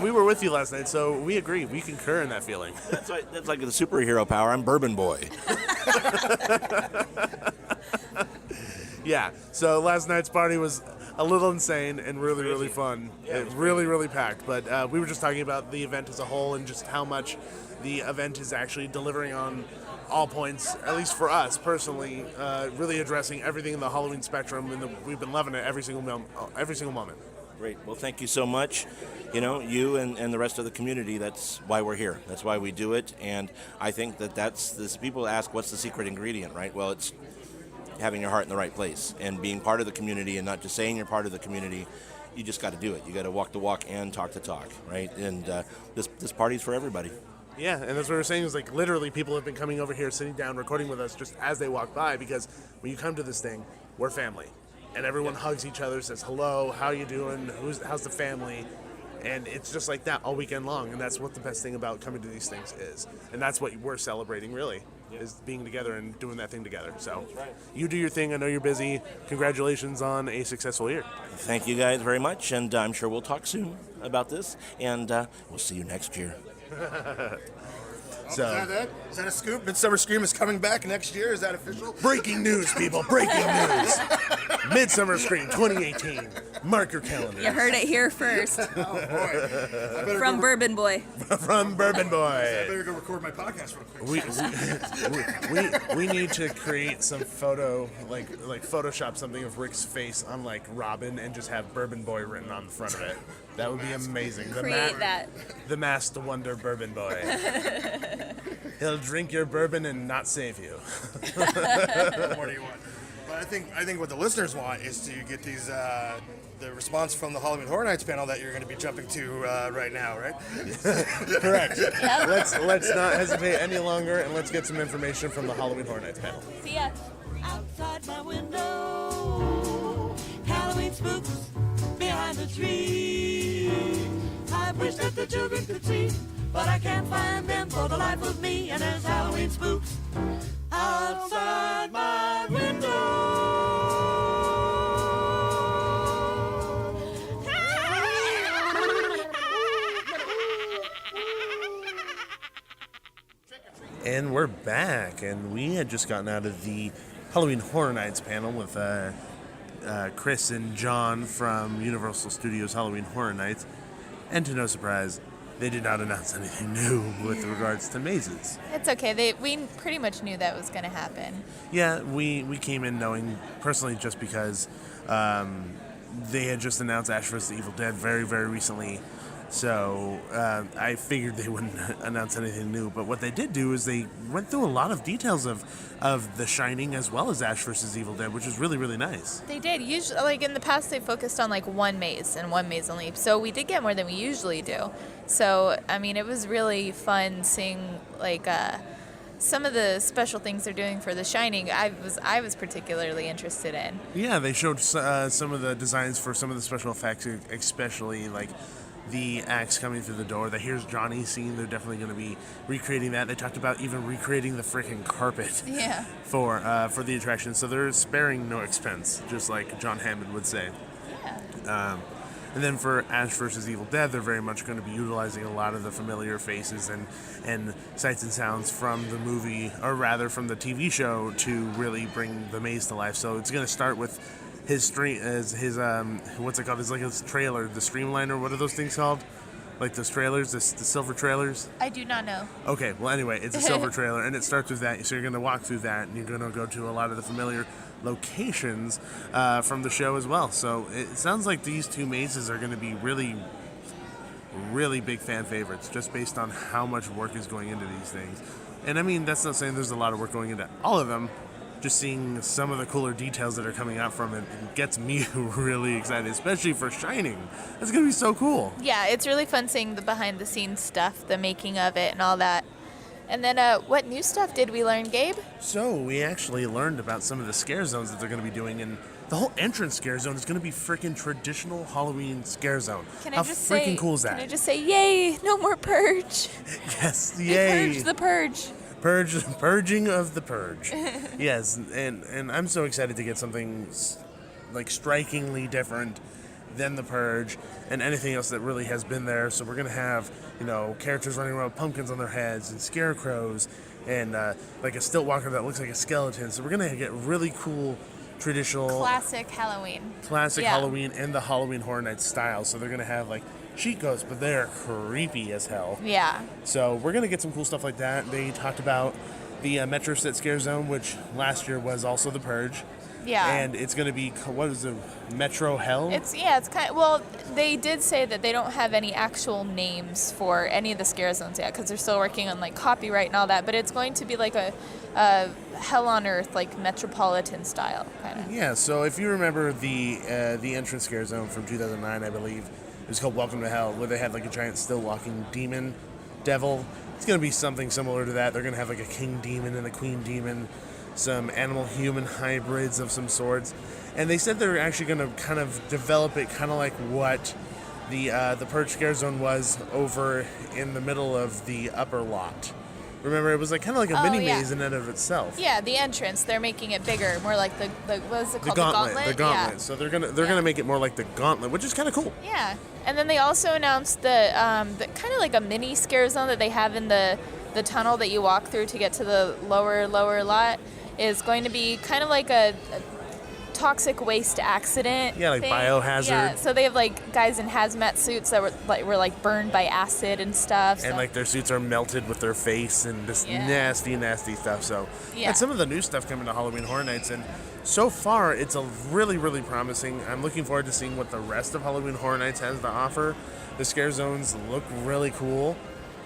[SPEAKER 4] We were with you last night, so we agree. We concur in that feeling.
[SPEAKER 12] That's like the superhero power. I'm Bourbon Boy.
[SPEAKER 4] Yeah. So last night's party was a little insane and really, really fun. Yeah, really packed. But we were just talking about the event as a whole and just how much the event is actually delivering on all points, at least for us personally, really addressing everything in the Halloween spectrum, and we've been loving it every single moment.
[SPEAKER 12] Great. Well, thank you so much. You and the rest of the community, that's why we're here. That's why we do it. And I think that's this. People ask, what's the secret ingredient, right? Well, it's having your heart in the right place and being part of the community, and not just saying you're part of the community. You just got to do it. You got to walk the walk and talk the talk, right? And this party's for everybody.
[SPEAKER 4] Yeah, and that's what we're saying is, like, literally people have been coming over here, sitting down, recording with us just as they walk by, because when you come to this thing, we're family. And everyone hugs each other, says hello, how you doing, how's the family, and it's just like that all weekend long, and that's what the best thing about coming to these things is. And that's what we're celebrating, really, is being together and doing that thing together. So you do your thing. I know you're busy. Congratulations on a successful year.
[SPEAKER 12] Thank you guys very much, and I'm sure we'll talk soon about this, and we'll see you next year.
[SPEAKER 11] So, is that a scoop? Midsummer Scream is coming back next year. Is that official?
[SPEAKER 4] Breaking news, people! Breaking news! Midsummer Scream 2018. Mark your calendars.
[SPEAKER 3] You heard it here first.
[SPEAKER 11] Oh boy!
[SPEAKER 3] From Bourbon Boy.
[SPEAKER 4] From Bourbon Boy.
[SPEAKER 11] I better go record my podcast real quick.
[SPEAKER 4] We need to create some photo, like Photoshop something of Rick's face on like Robin and just have Bourbon Boy written on the front of it. That would be amazing.
[SPEAKER 3] Create that.
[SPEAKER 4] The Masked Wonder Bourbon Boy. He'll drink your bourbon and not save you.
[SPEAKER 11] What more do you want? But I think what the listeners want is to get these the response from the Halloween Horror Nights panel that you're going to be jumping to right now, right?
[SPEAKER 4] Correct. Yep. Let's not hesitate any longer, and let's get some information from the Halloween Horror Nights panel.
[SPEAKER 3] See ya.
[SPEAKER 13] Outside my window, Halloween spooks behind the tree. I wish that the children could see but I can't find them for the life of me. And there's Halloween spooks outside my window.
[SPEAKER 4] And we're back, and we had just gotten out of the Halloween Horror Nights panel with Chris and John from Universal Studios Halloween Horror Nights, and to no surprise, they did not announce anything new with regards to mazes.
[SPEAKER 3] It's okay. We pretty much knew that was going to happen.
[SPEAKER 4] Yeah, we came in knowing, personally, just because they had just announced Ash vs. the Evil Dead very, very recently. So I figured they wouldn't announce anything new. But what they did do is they went through a lot of details of The Shining as well as Ash vs. Evil Dead, which is really, really nice.
[SPEAKER 3] They did. Usually, like in the past, they focused on like one maze and one maze only. So we did get more than we usually do. So, I mean, it was really fun seeing like some of the special things they're doing for The Shining. I was particularly interested in.
[SPEAKER 4] Yeah, they showed some of the designs for some of the special effects, especially like the axe coming through the door. The Here's Johnny scene, they're definitely going to be recreating that. They talked about even recreating the freaking carpet for the attraction. So they're sparing no expense, just like John Hammond would say.
[SPEAKER 3] Yeah.
[SPEAKER 4] And then for Ash vs. Evil Dead, they're very much going to be utilizing a lot of the familiar faces and sights and sounds from the movie, or rather from the TV show, to really bring the maze to life. So it's going to start with his what's it called? It's like his trailer, the streamliner. What are those things called? Like those trailers, the silver trailers?
[SPEAKER 3] I do not know.
[SPEAKER 4] Okay, well anyway, it's a silver trailer, and it starts with that. So you're going to walk through that, and you're going to go to a lot of the familiar locations from the show as well. So it sounds like these two mazes are going to be really, really big fan favorites, just based on how much work is going into these things. And I mean, that's not saying there's a lot of work going into all of them. Just seeing some of the cooler details that are coming out from it gets me really excited, especially for Shining. It's going to be so cool.
[SPEAKER 3] Yeah, it's really fun seeing the behind-the-scenes stuff, the making of it and all that. And then what new stuff did we learn, Gabe?
[SPEAKER 4] So we actually learned about some of the scare zones that they're going to be doing, and the whole entrance scare zone is going to be freaking traditional Halloween scare zone. How freaking cool is that?
[SPEAKER 3] Can I just say, yay, no more Purge.
[SPEAKER 4] Yes,
[SPEAKER 3] They
[SPEAKER 4] yay.
[SPEAKER 3] purged the Purge.
[SPEAKER 4] Purging of the Purge. Yes, and I'm so excited to get something like strikingly different than the Purge and anything else that really has been there. So we're gonna have, characters running around with pumpkins on their heads and scarecrows and like a stilt walker that looks like a skeleton. So we're gonna get really cool traditional
[SPEAKER 3] Classic Halloween.
[SPEAKER 4] Halloween and the Halloween Horror Nights style. So they're gonna have like sheet ghosts, but they're creepy as hell.
[SPEAKER 3] Yeah.
[SPEAKER 4] So we're going to get some cool stuff like that. They talked about the Metro Set Scare Zone, which last year was also the Purge.
[SPEAKER 3] Yeah.
[SPEAKER 4] And it's going to be, what is it, Metro Hell?
[SPEAKER 3] It's kind of, well, they did say that they don't have any actual names for any of the scare zones yet because they're still working on like copyright and all that, but it's going to be like a Hell on Earth, like metropolitan style kind of.
[SPEAKER 4] Yeah, so if you remember the entrance scare zone from 2009, I believe, it was called Welcome to Hell, where they had like a giant still walking demon devil. It's going to be something similar to that. They're going to have like a king demon and a queen demon, some animal-human hybrids of some sorts. And they said they're actually going to kind of develop it kind of like what the Purge Scare Zone was over in the middle of the upper lot. Remember, it was like kind of like a mini maze in and of itself.
[SPEAKER 3] Yeah, the entrance, they're making it bigger, more like the what is it called?
[SPEAKER 4] The gauntlet. The gauntlet.
[SPEAKER 3] Yeah.
[SPEAKER 4] So they're gonna make it more like the gauntlet, which is kind of cool.
[SPEAKER 3] Yeah, and then they also announced the kind of like a mini scare zone that they have in the tunnel that you walk through to get to the lower lot is going to be kind of like a toxic waste accident.
[SPEAKER 4] Yeah, like
[SPEAKER 3] thing.
[SPEAKER 4] biohazard.
[SPEAKER 3] Yeah, so they have like guys in hazmat suits that were burned by acid and stuff.
[SPEAKER 4] And like their suits are melted with their face and just nasty stuff. So and some of the new stuff coming to Halloween Horror Nights, and so far it's a really, really promising. I'm looking forward to seeing what the rest of Halloween Horror Nights has to offer. The scare zones look really cool.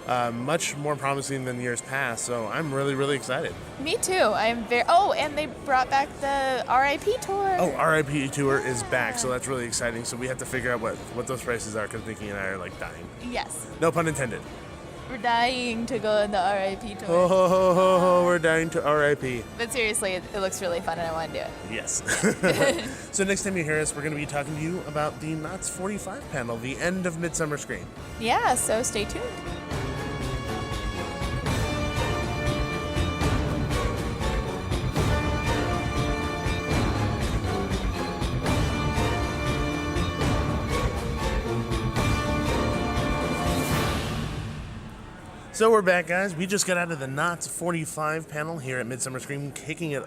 [SPEAKER 4] Much more promising than years past, so I'm really, really excited.
[SPEAKER 3] Me too. I'm very. Oh, and they brought back the RIP tour.
[SPEAKER 4] Oh, RIP tour is back, so that's really exciting. So we have to figure out what those prices are, because Nikki and I are like dying.
[SPEAKER 3] Yes.
[SPEAKER 4] No pun intended.
[SPEAKER 3] We're dying to go on the RIP tour.
[SPEAKER 4] Oh, ho, ho, ho, ho, we're dying to RIP.
[SPEAKER 3] But seriously, it looks really fun, and I want to do it.
[SPEAKER 4] Yes. So next time you hear us, we're going to be talking to you about the Knott's 45 panel, the end of Midsummer Scream.
[SPEAKER 3] Yeah. So stay tuned.
[SPEAKER 4] So we're back, guys. We just got out of the Knott 45 panel here at Midsummer Scream, kicking it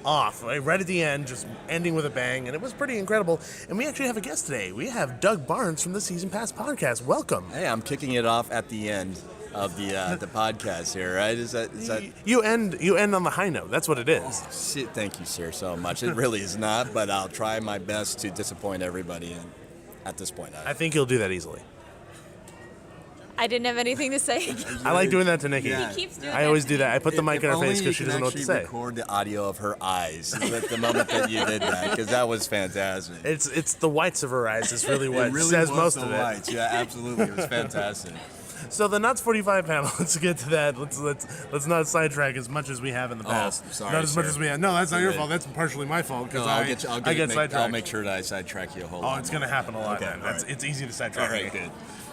[SPEAKER 4] off right at the end, just ending with a bang, and it was pretty incredible. And we actually have a guest today. We have Doug Barnes from the Season Pass podcast. Welcome.
[SPEAKER 14] Hey, I'm kicking it off at the end of the podcast here, right? Is that
[SPEAKER 4] you end on the high note? That's what it is.
[SPEAKER 14] Thank you, sir, so much. It really is not, but I'll try my best to disappoint everybody. At this point,
[SPEAKER 4] I think you'll do that easily.
[SPEAKER 3] I didn't have anything to say.
[SPEAKER 4] I like doing that to Nikki.
[SPEAKER 14] Yeah.
[SPEAKER 3] He keeps doing
[SPEAKER 4] I always do that. I put the mic in her face because she doesn't know what to say.
[SPEAKER 14] Record the audio of her eyes at the moment that you did that, because that was fantastic.
[SPEAKER 4] It's the whites of her eyes. It's really what says most of it.
[SPEAKER 14] Whites. Yeah, absolutely. It was fantastic.
[SPEAKER 4] So the Knott 45 panel. Let's get to that. Let's not sidetrack as much as we have in the past.
[SPEAKER 14] Sorry,
[SPEAKER 4] not as much as we have. No, that's not your fault. That's partially my fault because I get sidetracked.
[SPEAKER 14] I'll make sure that I sidetrack you a whole lot.
[SPEAKER 4] Oh, it's going to happen a lot.
[SPEAKER 14] Okay,
[SPEAKER 4] then.
[SPEAKER 14] right.
[SPEAKER 4] It's easy to sidetrack.
[SPEAKER 14] All right,
[SPEAKER 4] me.
[SPEAKER 14] good.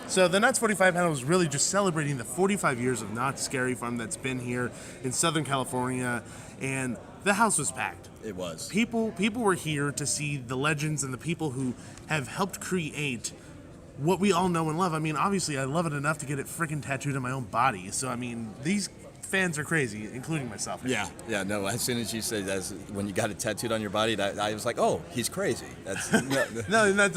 [SPEAKER 4] So the Knott 45 panel was really just celebrating the 45 years of Knott Scary Farm that's been here in Southern California, and the house was packed.
[SPEAKER 14] It was.
[SPEAKER 4] People were here to see the legends and the people who have helped create what we all know and love. I mean, obviously, I love it enough to get it freaking tattooed on my own body. So, I mean, these fans are crazy, including myself.
[SPEAKER 14] Yeah. No. As soon as you said when you got it tattooed on your body, I was like, oh, he's crazy. That's
[SPEAKER 4] no, that's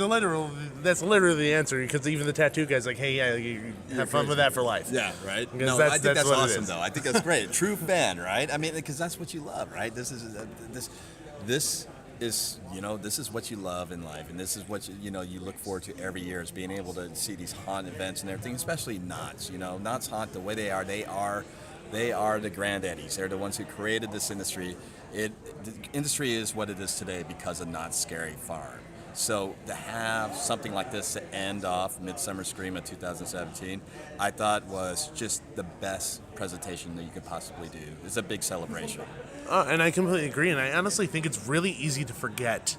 [SPEAKER 4] literally the answer. Because even the tattoo guy's like, hey, yeah, you have fun with that for life.
[SPEAKER 14] Yeah, right.
[SPEAKER 4] No,
[SPEAKER 14] I think that's
[SPEAKER 4] what
[SPEAKER 14] awesome, though. I think that's great. True fan, right? I mean, because that's what you love, right? This is what you love in life, and this is what you look forward to every year, is being able to see these haunt events and everything, especially Knott's. Knott's haunt, the way they are the granddaddies. They're the ones who created this industry. The industry is what it is today because of Knott Scary Farm. So to have something like this to end off Midsummer Scream in 2017, I thought was just the best presentation that you could possibly do. It's a big celebration.
[SPEAKER 4] And I completely agree, and I honestly think it's really easy to forget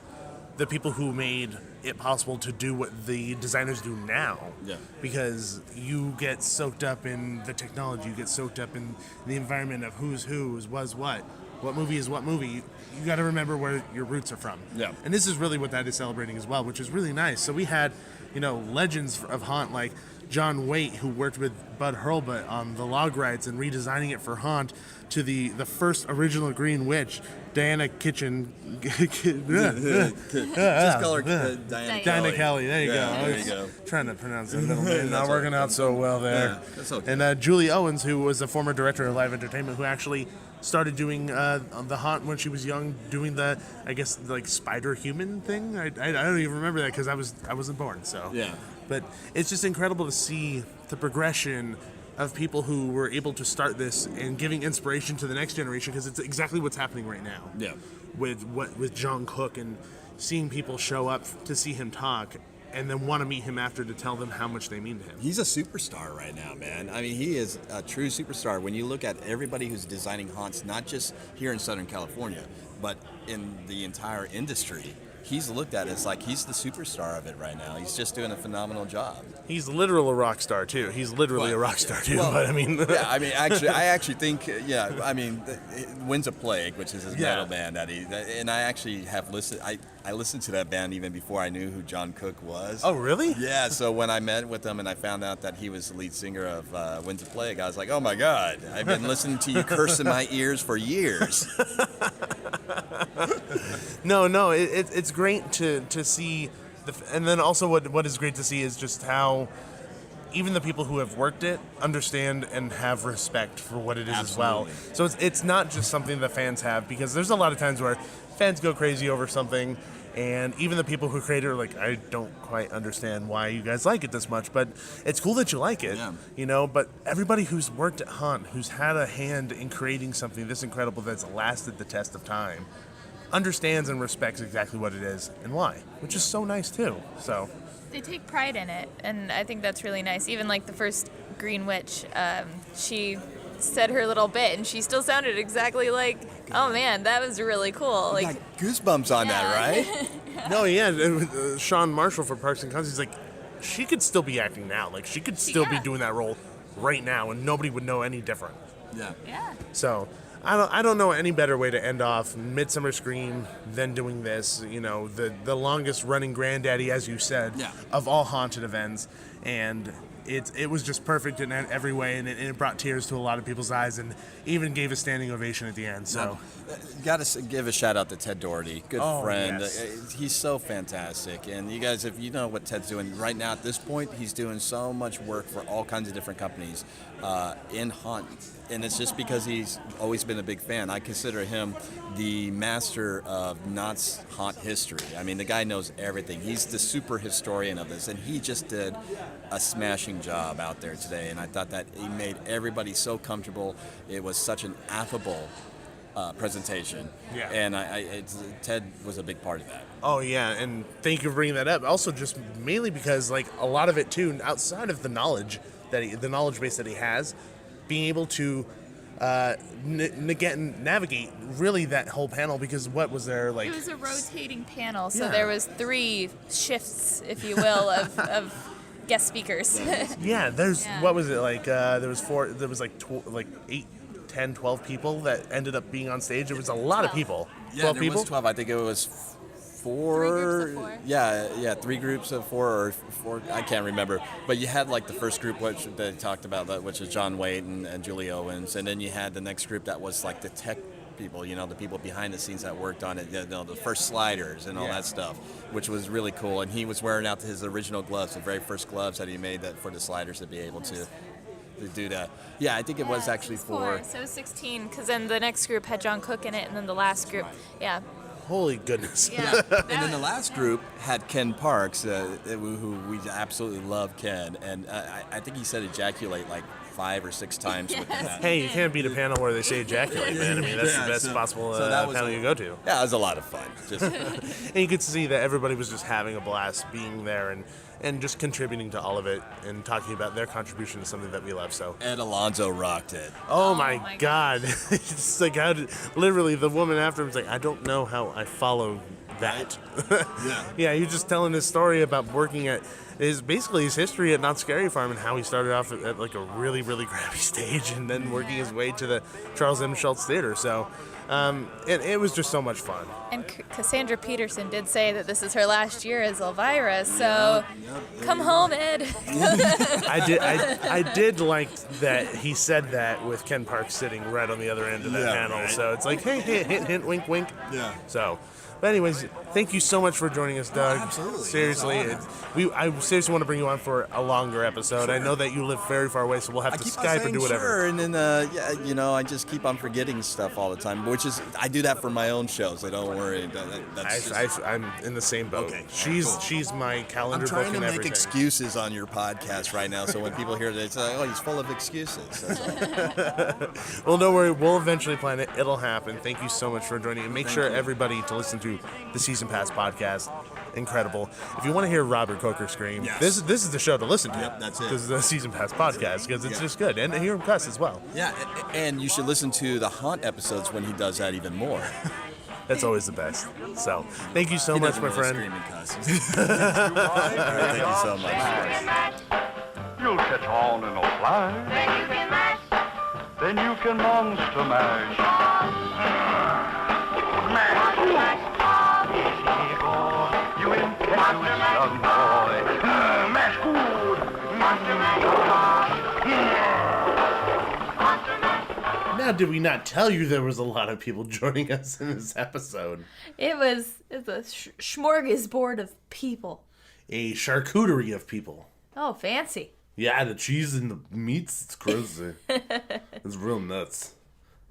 [SPEAKER 4] the people who made it possible to do what the designers do now.
[SPEAKER 14] Yeah.
[SPEAKER 4] Because you get soaked up in the technology, you get soaked up in the environment of who's who, was what movie is what movie. You got to remember where your roots are from.
[SPEAKER 14] Yeah.
[SPEAKER 4] And this is really what that is celebrating as well, which is really nice. So we had, legends of haunt like John Waite, who worked with Bud Hurlbut on the log rides and redesigning it for haunt, to the first original Green Witch, Diana Kitchen.
[SPEAKER 14] Just call her
[SPEAKER 4] Diana Kelly. There you go.
[SPEAKER 14] There you go.
[SPEAKER 4] Trying to pronounce that middle name. Not working out so well there.
[SPEAKER 14] Yeah, that's okay.
[SPEAKER 4] And Julie Owens, who was the former director of live entertainment, who actually started doing the haunt when she was young, doing the, I guess, like spider human thing. I don't even remember that because I wasn't born. So
[SPEAKER 14] yeah.
[SPEAKER 4] But it's just incredible to see the progression of people who were able to start this and giving inspiration to the next generation, because it's exactly what's happening right now.
[SPEAKER 14] Yeah.
[SPEAKER 4] With John Cook, and seeing people show up to see him talk and then want to meet him after to tell them how much they mean to him.
[SPEAKER 14] He's a superstar right now, man. I mean, he is a true superstar. When you look at everybody who's designing haunts, not just here in Southern California, but in the entire industry, he's looked at as like he's the superstar of it right now. He's just doing a phenomenal job.
[SPEAKER 4] He's literally a rock star too. He's literally a rock star too. But I mean,
[SPEAKER 14] I actually think, Winds of Plague, which is his metal band and I actually have listened. I listened to that band even before I knew who John Cook was.
[SPEAKER 4] Oh, really?
[SPEAKER 14] Yeah. So when I met with him and I found out that he was the lead singer of Winds of Plague, I was like, oh my God, I've been listening to you curse in my ears for years.
[SPEAKER 4] No, it's great to see, and then also what is great to see is just how even the people who have worked it understand and have respect for what it is.
[SPEAKER 14] Absolutely.
[SPEAKER 4] As well. So it's not just something that fans have, because there's a lot of times where fans go crazy over something, and even the people who create it are like, I don't quite understand why you guys like it this much, but it's cool that you like it, but everybody who's worked at Haunt, who's had a hand in creating something this incredible that's lasted the test of time, understands and respects exactly what it is and why, which is so nice too. So
[SPEAKER 3] they take pride in it, and I think that's really nice. Even like the first Green Witch, she said her little bit, and she still sounded exactly like, oh man, that was really cool. Like,
[SPEAKER 14] got goosebumps on that, right?
[SPEAKER 4] No, yeah. Sean Marshall for Parks and Council, he's like, she could still be acting now. Like, she could still be doing that role right now, and nobody would know any different.
[SPEAKER 14] Yeah.
[SPEAKER 4] So I don't know any better way to end off Midsummer Scream than doing this. The longest running granddaddy, as you said, of all haunted events. And it was just perfect in every way, and it brought tears to a lot of people's eyes, and even gave a standing ovation at the end. So,
[SPEAKER 14] got to give a shout out to Ted Doherty, good friend.
[SPEAKER 4] Yes.
[SPEAKER 14] He's so fantastic, and you guys, if you know what Ted's doing right now at this point, he's doing so much work for all kinds of different companies in haunt, and it's just because he's always been a big fan. I consider him the master of Knott's haunt history. I mean, the guy knows everything. He's the super historian of this, and he just did a smashing job out there today, and I thought that he made everybody so comfortable. It was such an affable presentation, and Ted was a big part of that.
[SPEAKER 4] Oh yeah, and thank you for bringing that up. Also, just mainly because like a lot of it too, outside of the knowledge base that he has, being able to navigate really that whole panel, because what was there like?
[SPEAKER 3] It was a rotating panel, so
[SPEAKER 4] Yeah.
[SPEAKER 3] there was 3 shifts, if you will, of guest speakers.
[SPEAKER 4] Yeah, what was it like? There was 4. There was like 8, 10, 12 people that ended up being on stage. It was a lot of people.
[SPEAKER 14] Yeah,
[SPEAKER 4] 12
[SPEAKER 14] there
[SPEAKER 4] people.
[SPEAKER 14] was 12. I think it was 4.
[SPEAKER 3] 3 groups of 4.
[SPEAKER 14] Yeah, 3 groups of 4 or 4. I can't remember. But you had like the first group, which they talked about, which is John Waite and Julie Owens, and then you had the next group that was like the tech people, the people behind the scenes that worked on it, the first sliders and all that stuff, which was really cool. And he was wearing out his original gloves, the very first gloves that he made that for the sliders to be able to do that. Yeah, I think it was actually 4.
[SPEAKER 3] So 16, because then the next group had John Cook in it, and then the last group,
[SPEAKER 4] Holy goodness.
[SPEAKER 3] Yeah.
[SPEAKER 14] And then the last group had Ken Parks, who we absolutely love Ken, and I think he said ejaculate like 5 or 6 times with that.
[SPEAKER 4] Hey, you can't beat a panel where they say ejaculate, man. I mean, that's the best possible panel you go to.
[SPEAKER 14] Yeah, it was a lot of fun.
[SPEAKER 4] And you could see that everybody was just having a blast being there and just contributing to all of it and talking about their contribution to something that we love. So
[SPEAKER 14] Ed Alonzo rocked it.
[SPEAKER 4] Oh my God. It's like, literally the woman after him was like, I don't know how I follow that. Yeah, he was just telling his story about working at basically his history at Not Scary Farm, and how he started off at like a really, really crappy stage and then working his way to the Charles M. Schultz Theater. So it was just so much fun.
[SPEAKER 3] And Cassandra Peterson did say that this is her last year as Elvira, so come home, Ed.
[SPEAKER 4] I did like that he said that with Ken Parks sitting right on the other end of that panel. Right. So it's like, hey, hint, hint, wink, wink.
[SPEAKER 14] Yeah.
[SPEAKER 4] So, but anyways, thank you so much for joining us, Doug.
[SPEAKER 14] Oh, absolutely.
[SPEAKER 4] Seriously, I seriously want to bring you on for a longer episode. Sure. I know that you live very far away, so we'll have to Skype or do whatever.
[SPEAKER 14] Sure, and then I just keep on forgetting stuff all the time, which is I do that for my own shows. So don't worry.
[SPEAKER 4] I'm in the same boat. Okay. She's my calendar book and everything.
[SPEAKER 14] I'm trying to make excuses on your podcast right now, so when people hear it, it's like, oh, he's full of excuses.
[SPEAKER 4] Well, don't worry. We'll eventually plan it. It'll happen. Thank you so much for joining, and make sure everybody to listen to the Season Pass podcast. Incredible. If you want to hear Robert Coker scream, this is the show to listen to.
[SPEAKER 14] Yep, that's it.
[SPEAKER 4] This is the Season Pass podcast, because it's just good, and hear him cuss as well.
[SPEAKER 14] Yeah, and you should listen to the Haunt episodes when he does that even more.
[SPEAKER 4] That's always the best. So, thank you so much, my friend.
[SPEAKER 14] Scream and cuss. Thank you so much.
[SPEAKER 5] You'll catch on in a flash. Then you can monster mash. Mash. You impetuous young boy. Mash good.
[SPEAKER 4] Now, did we not tell you there was a lot of people joining us in this episode?
[SPEAKER 3] It's a smorgasbord of people.
[SPEAKER 4] A charcuterie of people.
[SPEAKER 3] Oh, fancy.
[SPEAKER 4] Yeah, the cheese and the meats, it's crazy. It's real nuts.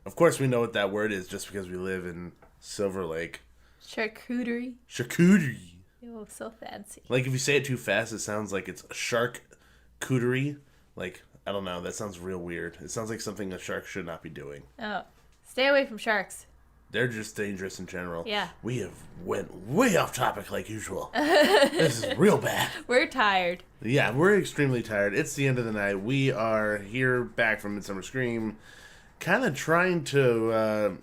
[SPEAKER 4] Of course, we know what that word is just because we live in Silver Lake.
[SPEAKER 3] Charcuterie.
[SPEAKER 4] Charcuterie.
[SPEAKER 3] Oh, so fancy.
[SPEAKER 4] Like, if you say it too fast, it sounds like it's shark-cuterie. Like, I don't know, that sounds real weird. It sounds like something a shark should not be doing.
[SPEAKER 3] Oh, stay away from sharks.
[SPEAKER 4] They're just dangerous in general.
[SPEAKER 3] Yeah.
[SPEAKER 4] We have went way off topic like usual. This is real bad.
[SPEAKER 3] We're tired.
[SPEAKER 4] Yeah, we're extremely tired. It's the end of the night. We are here back from Midsummer Scream, kind of trying to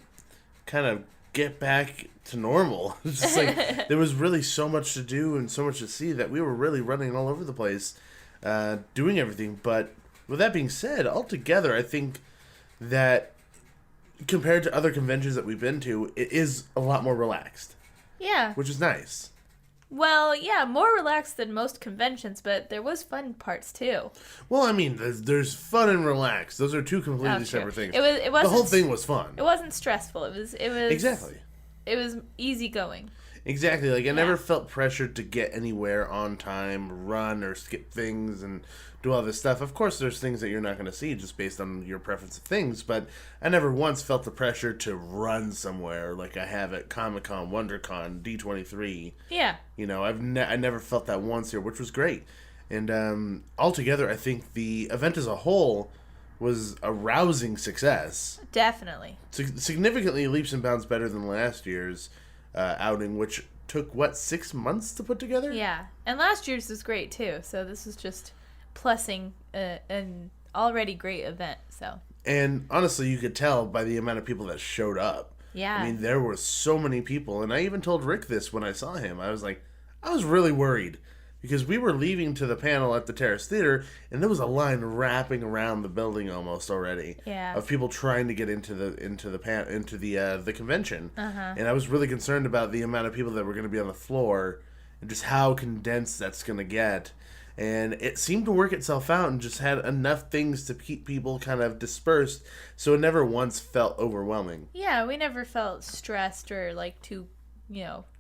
[SPEAKER 4] get back to normal. It's just like there was really so much to do and so much to see that we were really running all over the place, doing everything. But with that being said, altogether, I think that compared to other conventions that we've been to, it is a lot more relaxed.
[SPEAKER 3] Yeah.
[SPEAKER 4] Which is nice.
[SPEAKER 3] Well, yeah, more relaxed than most conventions, but there was fun parts too.
[SPEAKER 15] Well, I mean, there's fun and relaxed. Those are two completely separate things.
[SPEAKER 3] It wasn't,
[SPEAKER 15] the whole thing was fun.
[SPEAKER 3] It wasn't stressful. It was
[SPEAKER 15] exactly.
[SPEAKER 3] It was easygoing.
[SPEAKER 15] Exactly. Like I never felt pressured to get anywhere on time, run or skip things, and do all this stuff. Of course, there's things that you're not going to see just based on your preference of things, but I never once felt the pressure to run somewhere like I have at Comic-Con, WonderCon, D23.
[SPEAKER 3] Yeah.
[SPEAKER 15] You know, I never felt that once here, which was great. And altogether, I think the event as a whole was a rousing success.
[SPEAKER 3] Definitely.
[SPEAKER 15] Significantly leaps and bounds better than last year's outing, which took, 6 months to put together?
[SPEAKER 3] Yeah. And last year's was great, too. So this is just plussing an already great event. So.
[SPEAKER 15] And honestly, you could tell by the amount of people that showed up.
[SPEAKER 3] Yeah.
[SPEAKER 15] I mean, there were so many people. And I even told Rick this when I saw him. I was like, I was really worried. Because we were leaving to the panel at the Terrace Theater, and there was a line wrapping around the building almost already of people trying to get into the convention. And I was really concerned about the amount of people that were going to be on the floor and just how condensed that's going to get. And it seemed to work itself out and just had enough things to keep people kind of dispersed, so it never once felt overwhelming.
[SPEAKER 3] Yeah, we never felt stressed or like too,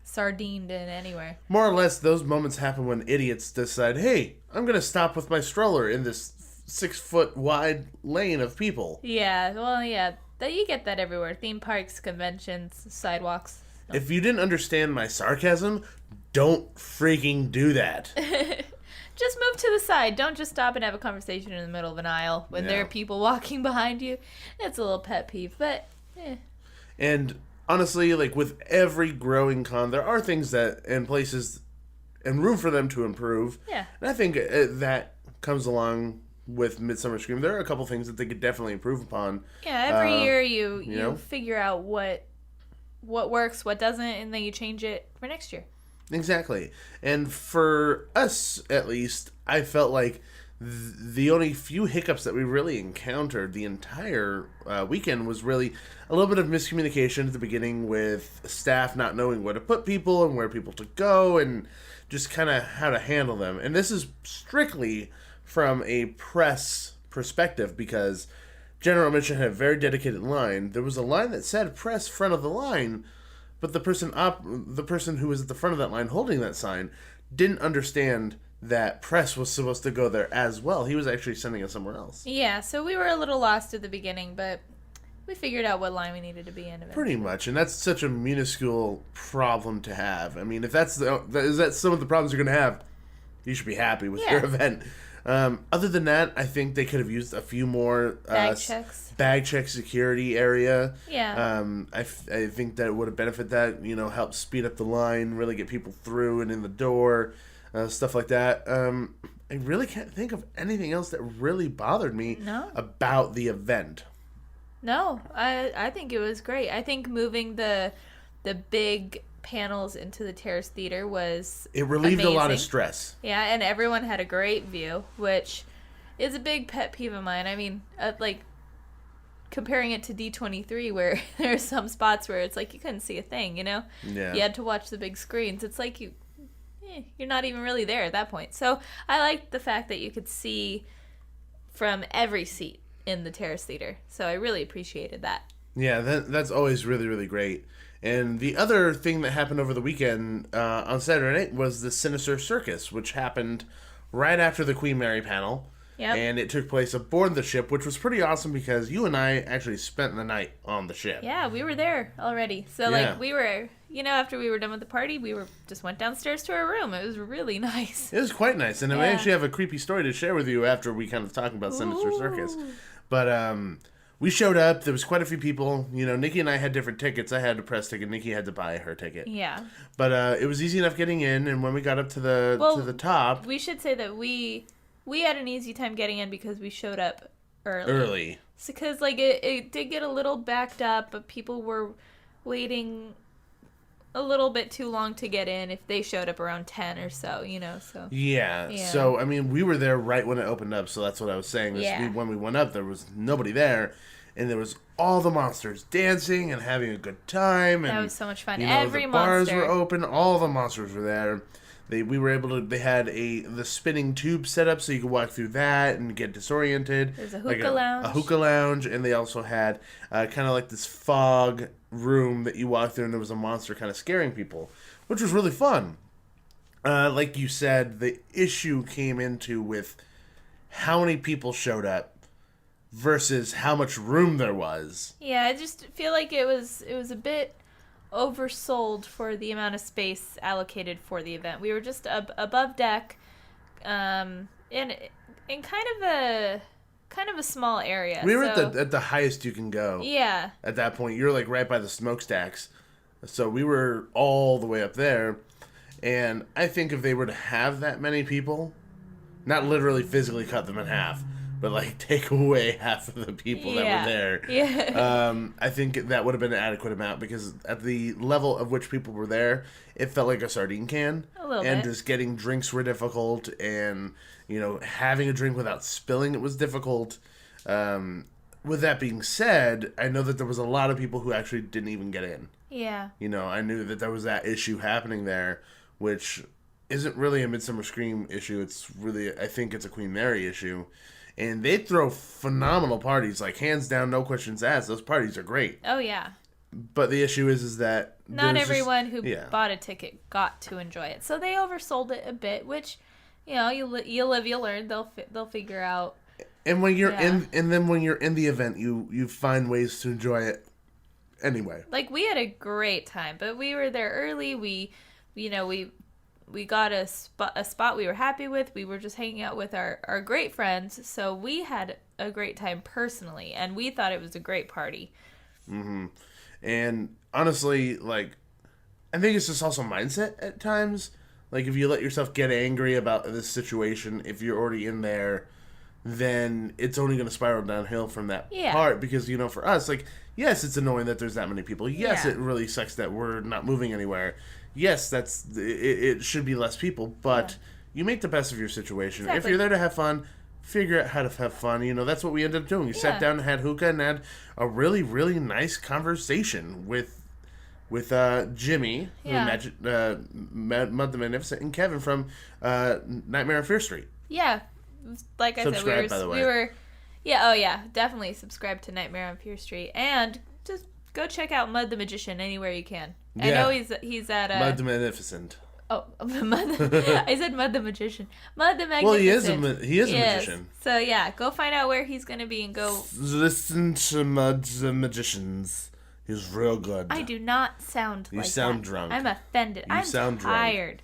[SPEAKER 3] sardined in anywhere.
[SPEAKER 15] More or less, those moments happen when idiots decide, hey, I'm going to stop with my stroller in this 6-foot wide lane of people.
[SPEAKER 3] Yeah, well, yeah, you get that everywhere. Theme parks, conventions, sidewalks. So.
[SPEAKER 15] If you didn't understand my sarcasm, don't freaking do that.
[SPEAKER 3] Just move to the side. Don't just stop and have a conversation in the middle of an aisle when there are people walking behind you. It's a little pet peeve, but
[SPEAKER 15] And honestly, like with every growing con, there are things and places and room for them to improve.
[SPEAKER 3] Yeah.
[SPEAKER 15] And I think that comes along with Midsummer Scream. There are a couple things that they could definitely improve upon.
[SPEAKER 3] Yeah, every year you figure out what works, what doesn't, and then you change it for next year.
[SPEAKER 15] Exactly. And for us, at least, I felt like the only few hiccups that we really encountered the entire weekend was really a little bit of miscommunication at the beginning with staff not knowing where to put people and where people to go and just kind of how to handle them. And this is strictly from a press perspective because General Admission had a very dedicated line. There was a line that said press front of the line, but the person who was at the front of that line holding that sign didn't understand that press was supposed to go there as well. He was actually sending us somewhere else.
[SPEAKER 3] Yeah, so we were a little lost at the beginning, but we figured out what line we needed to be in eventually.
[SPEAKER 15] Pretty much, and that's such a minuscule problem to have. I mean, if that's some of the problems you're going to have, you should be happy with your event. Other than that, I think they could have used a few more bag check security area.
[SPEAKER 3] Yeah.
[SPEAKER 15] I think that it would have benefited that, help speed up the line, really get people through and in the door, stuff like that. I really can't think of anything else that really bothered me about the event.
[SPEAKER 3] No, I think it was great. I think moving the big panels into the Terrace Theater was
[SPEAKER 15] relieved
[SPEAKER 3] amazing.
[SPEAKER 15] a lot of stress.
[SPEAKER 3] Yeah, and everyone had a great view, which is a big pet peeve of mine. I mean, like comparing it to D23 where there's some spots where it's like you couldn't see a thing, Yeah. You had to watch the big screens. It's like you're not even really there at that point. So I liked the fact that you could see from every seat in the Terrace Theater. So I really appreciated that.
[SPEAKER 15] Yeah, that's always really, really great. And the other thing that happened over the weekend on Saturday night was the Sinister Circus, which happened right after the Queen Mary panel.
[SPEAKER 3] Yep.
[SPEAKER 15] And it took place aboard the ship, which was pretty awesome because you and I actually spent the night on the ship.
[SPEAKER 3] Yeah, we were there already. So, we were, after we were done with the party, we just went downstairs to our room. It was really nice.
[SPEAKER 15] It was quite nice. And I actually have a creepy story to share with you after we kind of talk about Sinister Circus. But we showed up. There was quite a few people. Nikki and I had different tickets. I had a press ticket. Nikki had to buy her ticket.
[SPEAKER 3] Yeah.
[SPEAKER 15] But it was easy enough getting in. And when we got up to the top,
[SPEAKER 3] we should say that we had an easy time getting in because we showed up
[SPEAKER 15] early.
[SPEAKER 3] Because it did get a little backed up, but people were waiting a little bit too long to get in if they showed up around 10 or so, so.
[SPEAKER 15] Yeah. So, I mean, we were there right when it opened up, so that's what I was saying. When we went up, there was nobody there. and there was all the monsters dancing and having a good time. And,
[SPEAKER 3] that was so much fun.
[SPEAKER 15] You know,
[SPEAKER 3] Every
[SPEAKER 15] the bars
[SPEAKER 3] monster
[SPEAKER 15] were open. All the monsters were there. They had the spinning tube set up so you could walk through that and get disoriented.
[SPEAKER 3] There's a hookah lounge.
[SPEAKER 15] A hookah lounge, and they also had kind of like this fog room that you walk through, and there was a monster kind of scaring people, which was really fun. Like you said, the issue came into with how many people showed up versus how much room there was.
[SPEAKER 3] Yeah, I just feel like it was a bit oversold for the amount of space allocated for the event. We were just above deck, in kind of a small area.
[SPEAKER 15] We were at the highest you can go.
[SPEAKER 3] Yeah.
[SPEAKER 15] At that point, you're like right by the smokestacks, so we were all the way up there. And I think if they were to have that many people, not literally physically cut them in half, but like take away half of the people that were there.
[SPEAKER 3] Yeah.
[SPEAKER 15] I think that would have been an adequate amount, because at the level of which people were there, it felt like a sardine can.
[SPEAKER 3] A little
[SPEAKER 15] and
[SPEAKER 3] bit.
[SPEAKER 15] just getting drinks were difficult, and having a drink without spilling it was difficult. With that being said, I know that there was a lot of people who actually didn't even get in.
[SPEAKER 3] Yeah.
[SPEAKER 15] I knew that there was that issue happening there, which isn't really a Midsummer Scream issue. It's really, I think it's a Queen Mary issue. And they throw phenomenal parties, like hands down, no questions asked. Those parties are great.
[SPEAKER 3] Oh, yeah.
[SPEAKER 15] But the issue is that
[SPEAKER 3] not everyone who bought a ticket got to enjoy it. So they oversold it a bit, which, you live, you learn. They'll figure out.
[SPEAKER 15] And when you're then when you're in the event, you find ways to enjoy it anyway.
[SPEAKER 3] Like, we had a great time, but we were there early. We got a spot we were happy with. We were just hanging out with our great friends, so we had a great time personally, and we thought it was a great party.
[SPEAKER 15] Mm-hmm. And honestly, like, I think it's just also mindset at times. Like, if you let yourself get angry about this situation, if you're already in there, then it's only going to spiral downhill from that part. Because, for us, like, yes, it's annoying that there's that many people. Yes, it really sucks that we're not moving anywhere. Yes, it should be less people, but you make the best of your situation.
[SPEAKER 3] Exactly.
[SPEAKER 15] If you're there to have fun, figure out how to have fun. That's what we ended up doing. We sat down and had hookah and had a really, really nice conversation with Jimmy, Mud the Magnificent, and Kevin from Nightmare on Fear Street.
[SPEAKER 3] Yeah, like I
[SPEAKER 15] Subscribe,
[SPEAKER 3] said,
[SPEAKER 15] by the way.
[SPEAKER 3] we were, yeah, oh yeah, definitely subscribe to Nightmare on Fear Street, and just go check out Mud the Magician anywhere you can. I know he's at
[SPEAKER 15] Mud the Magnificent.
[SPEAKER 3] Oh, I said Mud the Magician. Mud the Magnificent.
[SPEAKER 15] Well, he is a magician.
[SPEAKER 3] So yeah, go find out where he's gonna be and go
[SPEAKER 15] listen to Mud the Magicians. He's real good.
[SPEAKER 3] I do not sound
[SPEAKER 15] You
[SPEAKER 3] like
[SPEAKER 15] sound
[SPEAKER 3] that.
[SPEAKER 15] drunk.
[SPEAKER 3] I'm offended. I'm
[SPEAKER 15] sound drunk.
[SPEAKER 3] tired.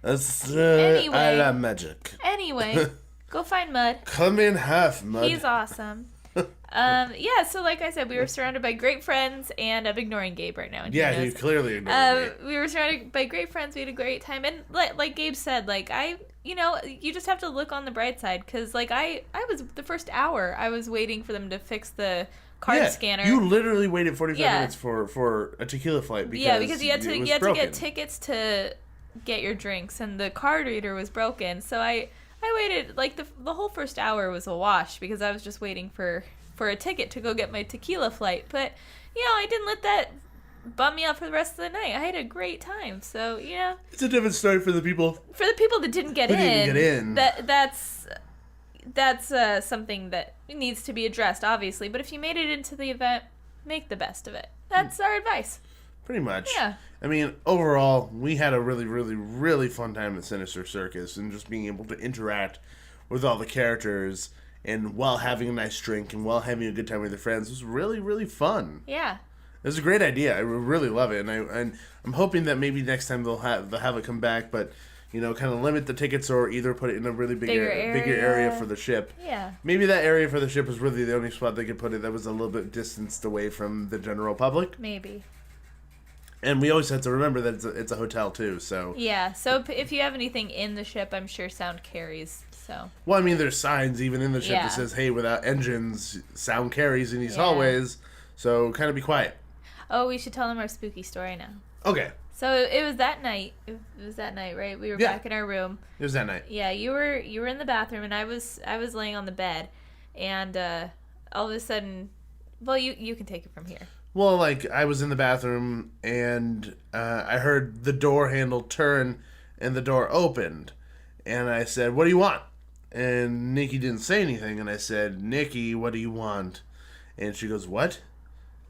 [SPEAKER 15] Anyway, I love magic.
[SPEAKER 3] Anyway, go find Mud.
[SPEAKER 15] Come in half, Mud.
[SPEAKER 3] He's awesome. Yeah, so like I said, we were surrounded by great friends, and I'm ignoring Gabe right now.
[SPEAKER 15] Yeah, you clearly ignored me.
[SPEAKER 3] We were surrounded by great friends. We had a great time, and like Gabe said, you just have to look on the bright side, because I was the first hour I was waiting for them to fix the card scanner.
[SPEAKER 15] You literally waited 45 minutes for a tequila flight because
[SPEAKER 3] you had to get tickets to get your drinks, and the card reader was broken. So I waited, like, the whole first hour was a wash, because I was just waiting for a ticket to go get my tequila flight. But I didn't let that bum me out for the rest of the night. I had a great time. So
[SPEAKER 15] it's a different story for the people
[SPEAKER 3] that didn't get in. That's something that needs to be addressed, obviously. But if you made it into the event, make the best of it. That's our advice.
[SPEAKER 15] Pretty much.
[SPEAKER 3] Yeah.
[SPEAKER 15] I mean, overall, we had a really, really, really fun time at Sinister Circus, and just being able to interact with all the characters, and while having a nice drink and while having a good time with your friends was really, really fun.
[SPEAKER 3] Yeah.
[SPEAKER 15] It was a great idea. I really love it, and I'm hoping that maybe next time they'll have it come back, but kind of limit the tickets, or either put it in a really bigger area for the ship.
[SPEAKER 3] Yeah.
[SPEAKER 15] Maybe that area for the ship was really the only spot they could put it that was a little bit distanced away from the general public.
[SPEAKER 3] Maybe.
[SPEAKER 15] And we always have to remember that it's a hotel too, so.
[SPEAKER 3] Yeah, so if you have anything in the ship, I'm sure sound carries, so.
[SPEAKER 15] Well, I mean, there's signs even in the ship that says, hey, without engines, sound carries in these hallways, so kind of be quiet.
[SPEAKER 3] Oh, we should tell them our spooky story now.
[SPEAKER 15] Okay.
[SPEAKER 3] So it was that night. It was that night, right? We were back in our room.
[SPEAKER 15] It was that night.
[SPEAKER 3] Yeah, you were in the bathroom, and I was laying on the bed, and all of a sudden Well, you can take it from here.
[SPEAKER 15] Well, like, I was in the bathroom, and I heard the door handle turn, and the door opened. And I said, "What do you want?" And Nikki didn't say anything, and I said, "Nikki, what do you want?" And she goes, "What?"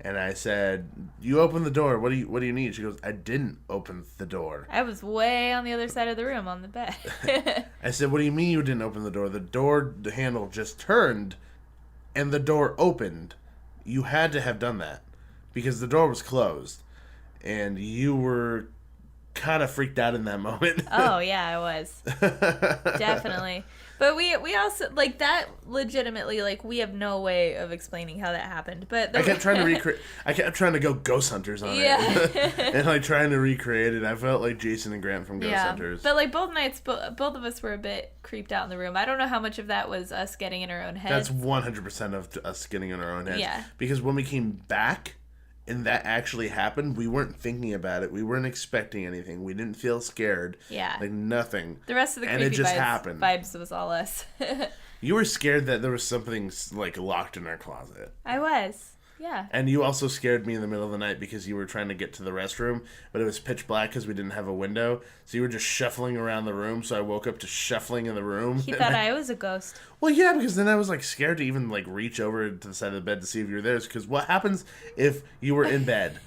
[SPEAKER 15] And I said, "You opened the door. What do you need?" She goes, "I didn't open the door."
[SPEAKER 3] I was way on the other side of the room on the bed.
[SPEAKER 15] I said, "What do you mean you didn't open the door? The handle just turned, and the door opened. You had to have done that, because the door was closed, and you were kind of freaked out in that moment."
[SPEAKER 3] Oh, yeah, I was. Definitely. But we also, like, that legitimately, like, we have no way of explaining how that happened. But
[SPEAKER 15] I kept trying to recreate. I kept trying to go Ghost Hunters on it. And, like, trying to recreate it. I felt like Jason and Grant from Ghost Hunters.
[SPEAKER 3] But, like, both nights, both of us were a bit creeped out in the room. I don't know how much of that was us getting in our own heads.
[SPEAKER 15] That's 100% of us getting in our own heads.
[SPEAKER 3] Yeah.
[SPEAKER 15] Because when we came back, and that actually happened, we weren't thinking about it. We weren't expecting anything. We didn't feel scared.
[SPEAKER 3] Yeah.
[SPEAKER 15] Like, nothing.
[SPEAKER 3] The rest of the creepy vibes was all us.
[SPEAKER 15] You were scared that there was something, like, locked in our closet.
[SPEAKER 3] I was. Yeah.
[SPEAKER 15] And you also scared me in the middle of the night because you were trying to get to the restroom, but it was pitch black because we didn't have a window. So you were just shuffling around the room, so I woke up to shuffling in the room.
[SPEAKER 3] He thought I was a ghost.
[SPEAKER 15] Well, yeah, because then I was, like, scared to even, like, reach over to the side of the bed to see if you were there. Because what happens if you were in bed?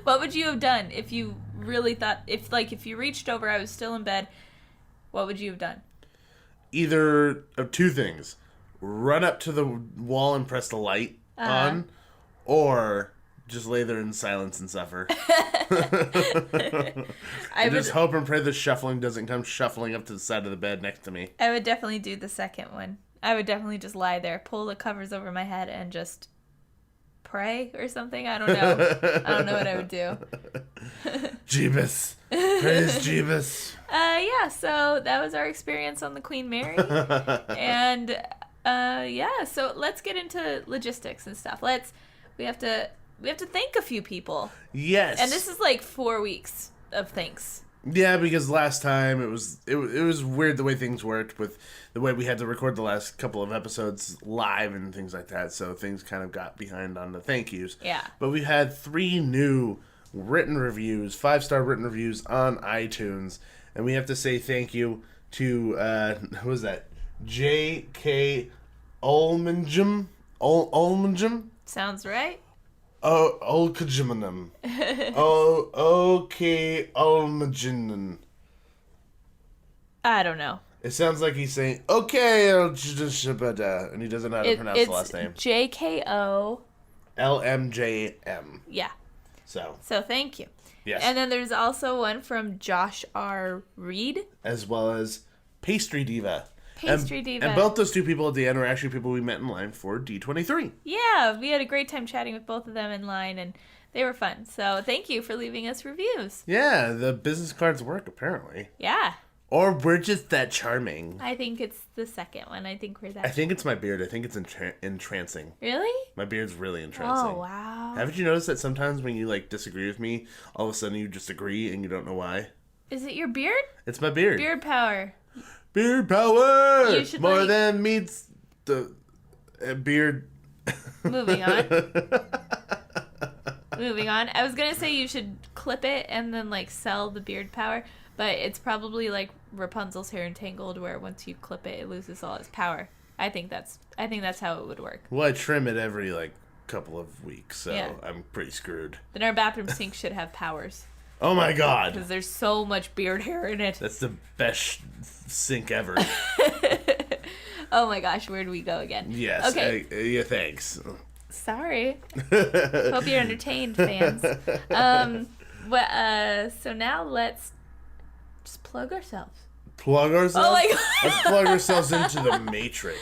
[SPEAKER 3] What would you have done if you really thought, if you reached over, I was still in bed, what would you have done?
[SPEAKER 15] Either of two things. Run up to the wall and press the light on, or just lay there in silence and suffer. I just hope and pray the shuffling doesn't come shuffling up to the side of the bed next to me.
[SPEAKER 3] I would definitely do the second one. I would definitely just lie there, pull the covers over my head, and just pray or something. I don't know. I don't know what I would do.
[SPEAKER 15] Jeebus. Praise Jeebus.
[SPEAKER 3] Yeah, so that was our experience on the Queen Mary. And yeah, so let's get into logistics and stuff. We have to thank a few people.
[SPEAKER 15] Yes.
[SPEAKER 3] And this is like 4 weeks of thanks.
[SPEAKER 15] Yeah, because last time it was weird the way things worked with the way we had to record the last couple of episodes live and things like that. So things kind of got behind on the thank yous.
[SPEAKER 3] Yeah.
[SPEAKER 15] But we had 3 new written reviews, 5-star written reviews on iTunes, and we have to say thank you to who was that? J.K. Olmanjum?
[SPEAKER 3] Sounds right.
[SPEAKER 15] Olkajimanum. Okay, Olmajinan.
[SPEAKER 3] I don't know.
[SPEAKER 15] It sounds like he's saying, okay, and he doesn't know how to pronounce the last name.
[SPEAKER 3] J-K-O.
[SPEAKER 15] LMJM.
[SPEAKER 3] Yeah.
[SPEAKER 15] So
[SPEAKER 3] thank you.
[SPEAKER 15] Yes.
[SPEAKER 3] And then there's also one from Josh R. Reed.
[SPEAKER 15] As well as Pastry Diva.
[SPEAKER 3] Diva.
[SPEAKER 15] And both those 2 people at the end were actually people we met in line for D23.
[SPEAKER 3] Yeah, we had a great time chatting with both of them in line, and they were fun. So thank you for leaving us reviews.
[SPEAKER 15] Yeah, the business cards work, apparently.
[SPEAKER 3] Yeah.
[SPEAKER 15] Or we're just that charming.
[SPEAKER 3] I think it's the second one. I think we're that.
[SPEAKER 15] I think it's my beard. I think it's entrancing.
[SPEAKER 3] Really?
[SPEAKER 15] My beard's really entrancing.
[SPEAKER 3] Oh, wow.
[SPEAKER 15] Haven't you noticed that sometimes when you, like, disagree with me, all of a sudden you just agree and you don't know why?
[SPEAKER 3] Is it your beard?
[SPEAKER 15] It's my beard.
[SPEAKER 3] Beard power.
[SPEAKER 15] Beard power!
[SPEAKER 3] You should,
[SPEAKER 15] more
[SPEAKER 3] like,
[SPEAKER 15] than meets the beard.
[SPEAKER 3] Moving on. Moving on. I was going to say you should clip it and then, like, sell the beard power, but it's probably like Rapunzel's hair entangled, where once you clip it, it loses all its power. I think that's how it would work.
[SPEAKER 15] Well, I trim it every, like, couple of weeks, so
[SPEAKER 3] Yeah.
[SPEAKER 15] I'm pretty screwed.
[SPEAKER 3] Then our bathroom sink should have powers.
[SPEAKER 15] Oh my god.
[SPEAKER 3] Because there's so much beard hair in it.
[SPEAKER 15] That's the best sink ever.
[SPEAKER 3] Oh my gosh, where do we go again?
[SPEAKER 15] Yes.
[SPEAKER 3] Okay.
[SPEAKER 15] Yeah, thanks.
[SPEAKER 3] Sorry. Hope you're entertained, fans. So now let's just plug ourselves.
[SPEAKER 15] Plug ourselves?
[SPEAKER 3] Oh my god.
[SPEAKER 15] Let's plug ourselves into the Matrix.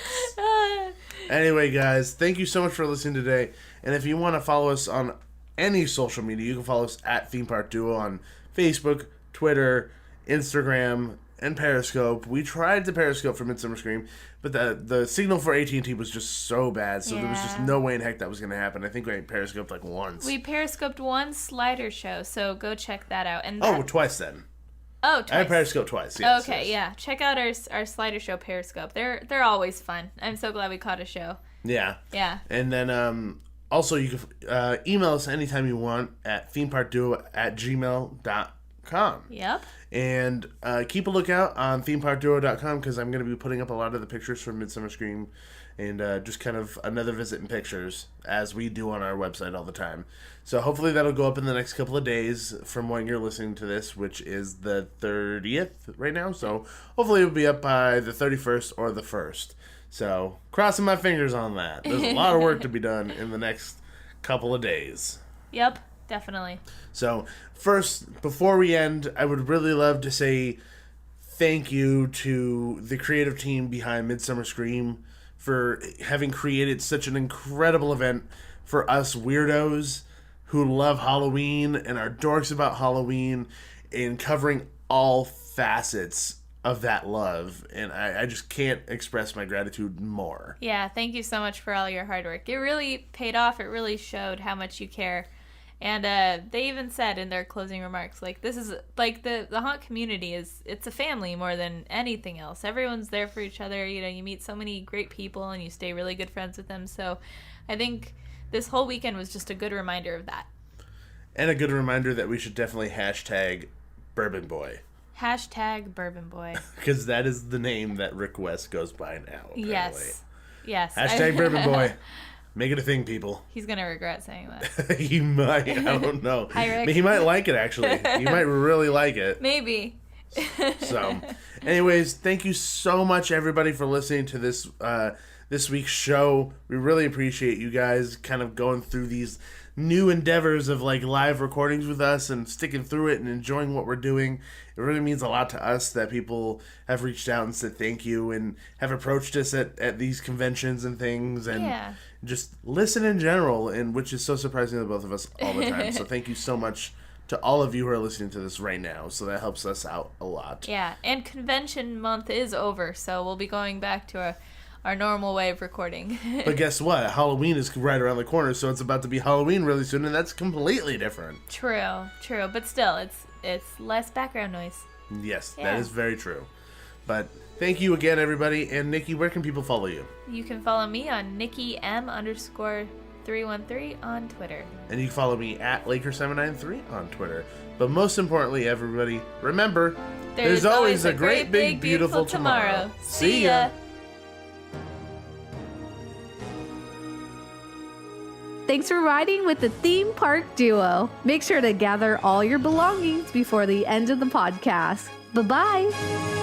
[SPEAKER 15] Anyway, guys, thank you so much for listening today. And if you want to follow us on any social media, you can follow us at Theme Park Duo on Facebook, Twitter, Instagram, and Periscope. We tried to Periscope for Midsummer Scream, but the signal for AT&T was just so bad, so there was just no way in heck that was going to happen. I think we Periscoped like once.
[SPEAKER 3] We Periscoped one slider show, so go check that out. And
[SPEAKER 15] twice then.
[SPEAKER 3] Oh, twice.
[SPEAKER 15] I Periscoped twice, yes.
[SPEAKER 3] Okay, yeah. Check out our slider show Periscope. They're always fun. I'm so glad we caught a show.
[SPEAKER 15] Yeah.
[SPEAKER 3] Yeah.
[SPEAKER 15] And then Also, you can email us anytime you want at themeparkduo@gmail.com.
[SPEAKER 3] Yep.
[SPEAKER 15] And keep a lookout on themeparkduo.com because I'm going to be putting up a lot of the pictures from Midsummer Scream and just kind of another visit and pictures as we do on our website all the time. So hopefully that'll go up in the next couple of days from when you're listening to this, which is the 30th right now. So hopefully it'll be up by the 31st or the 1st. So crossing my fingers on that. There's a lot of work to be done in the next couple of days.
[SPEAKER 3] Yep, definitely.
[SPEAKER 15] So first, before we end, I would really love to say thank you to the creative team behind Midsummer Scream for having created such an incredible event for us weirdos who love Halloween and are dorks about Halloween and covering all facets of that love. And I just can't express my gratitude more.
[SPEAKER 3] Yeah, thank you so much for all your hard work. It really paid off. It really showed how much you care. And they even said in their closing remarks, like, this is, like, the haunt community it's a family more than anything else. Everyone's there for each other. You know, you meet so many great people and you stay really good friends with them. So I think this whole weekend was just a good reminder of that.
[SPEAKER 15] And a good reminder that we should definitely hashtag Bourbon Boy.
[SPEAKER 3] Hashtag Bourbon Boy.
[SPEAKER 15] Because that is the name that Rick West goes by now, apparently.
[SPEAKER 3] Yes.
[SPEAKER 15] Hashtag Bourbon Boy. Make it a thing, people.
[SPEAKER 3] He's going to regret saying that.
[SPEAKER 15] He might. I don't know.
[SPEAKER 3] Hi, Rick.
[SPEAKER 15] He might like it, actually. He might really like it.
[SPEAKER 3] Maybe.
[SPEAKER 15] So, anyways, thank you so much, everybody, for listening to this this week's show. We really appreciate you guys kind of going through these new endeavors of like live recordings with us and sticking through it and enjoying what we're doing. It really means a lot to us that people have reached out and said thank you and have approached us at these conventions and things and just listen in general, and which is so surprising to both of us all the time. So thank you so much to all of you who are listening to this right now. So that helps us out a lot.
[SPEAKER 3] Yeah, and convention month is over, so we'll be going back to our normal way of recording.
[SPEAKER 15] But guess what? Halloween is right around the corner, so it's about to be Halloween really soon, and that's completely different.
[SPEAKER 3] True. But still, it's less background noise.
[SPEAKER 15] Yes, that is very true. But thank you again, everybody. And Nikki, where can people follow you?
[SPEAKER 3] You can follow me on NikkiM_313 on Twitter.
[SPEAKER 15] And you can follow me at Laker793 on Twitter. But most importantly, everybody, remember, there's always a great, big, beautiful tomorrow. See ya!
[SPEAKER 2] Thanks for riding with the Theme Park Duo. Make sure to gather all your belongings before the end of the podcast. Bye-bye.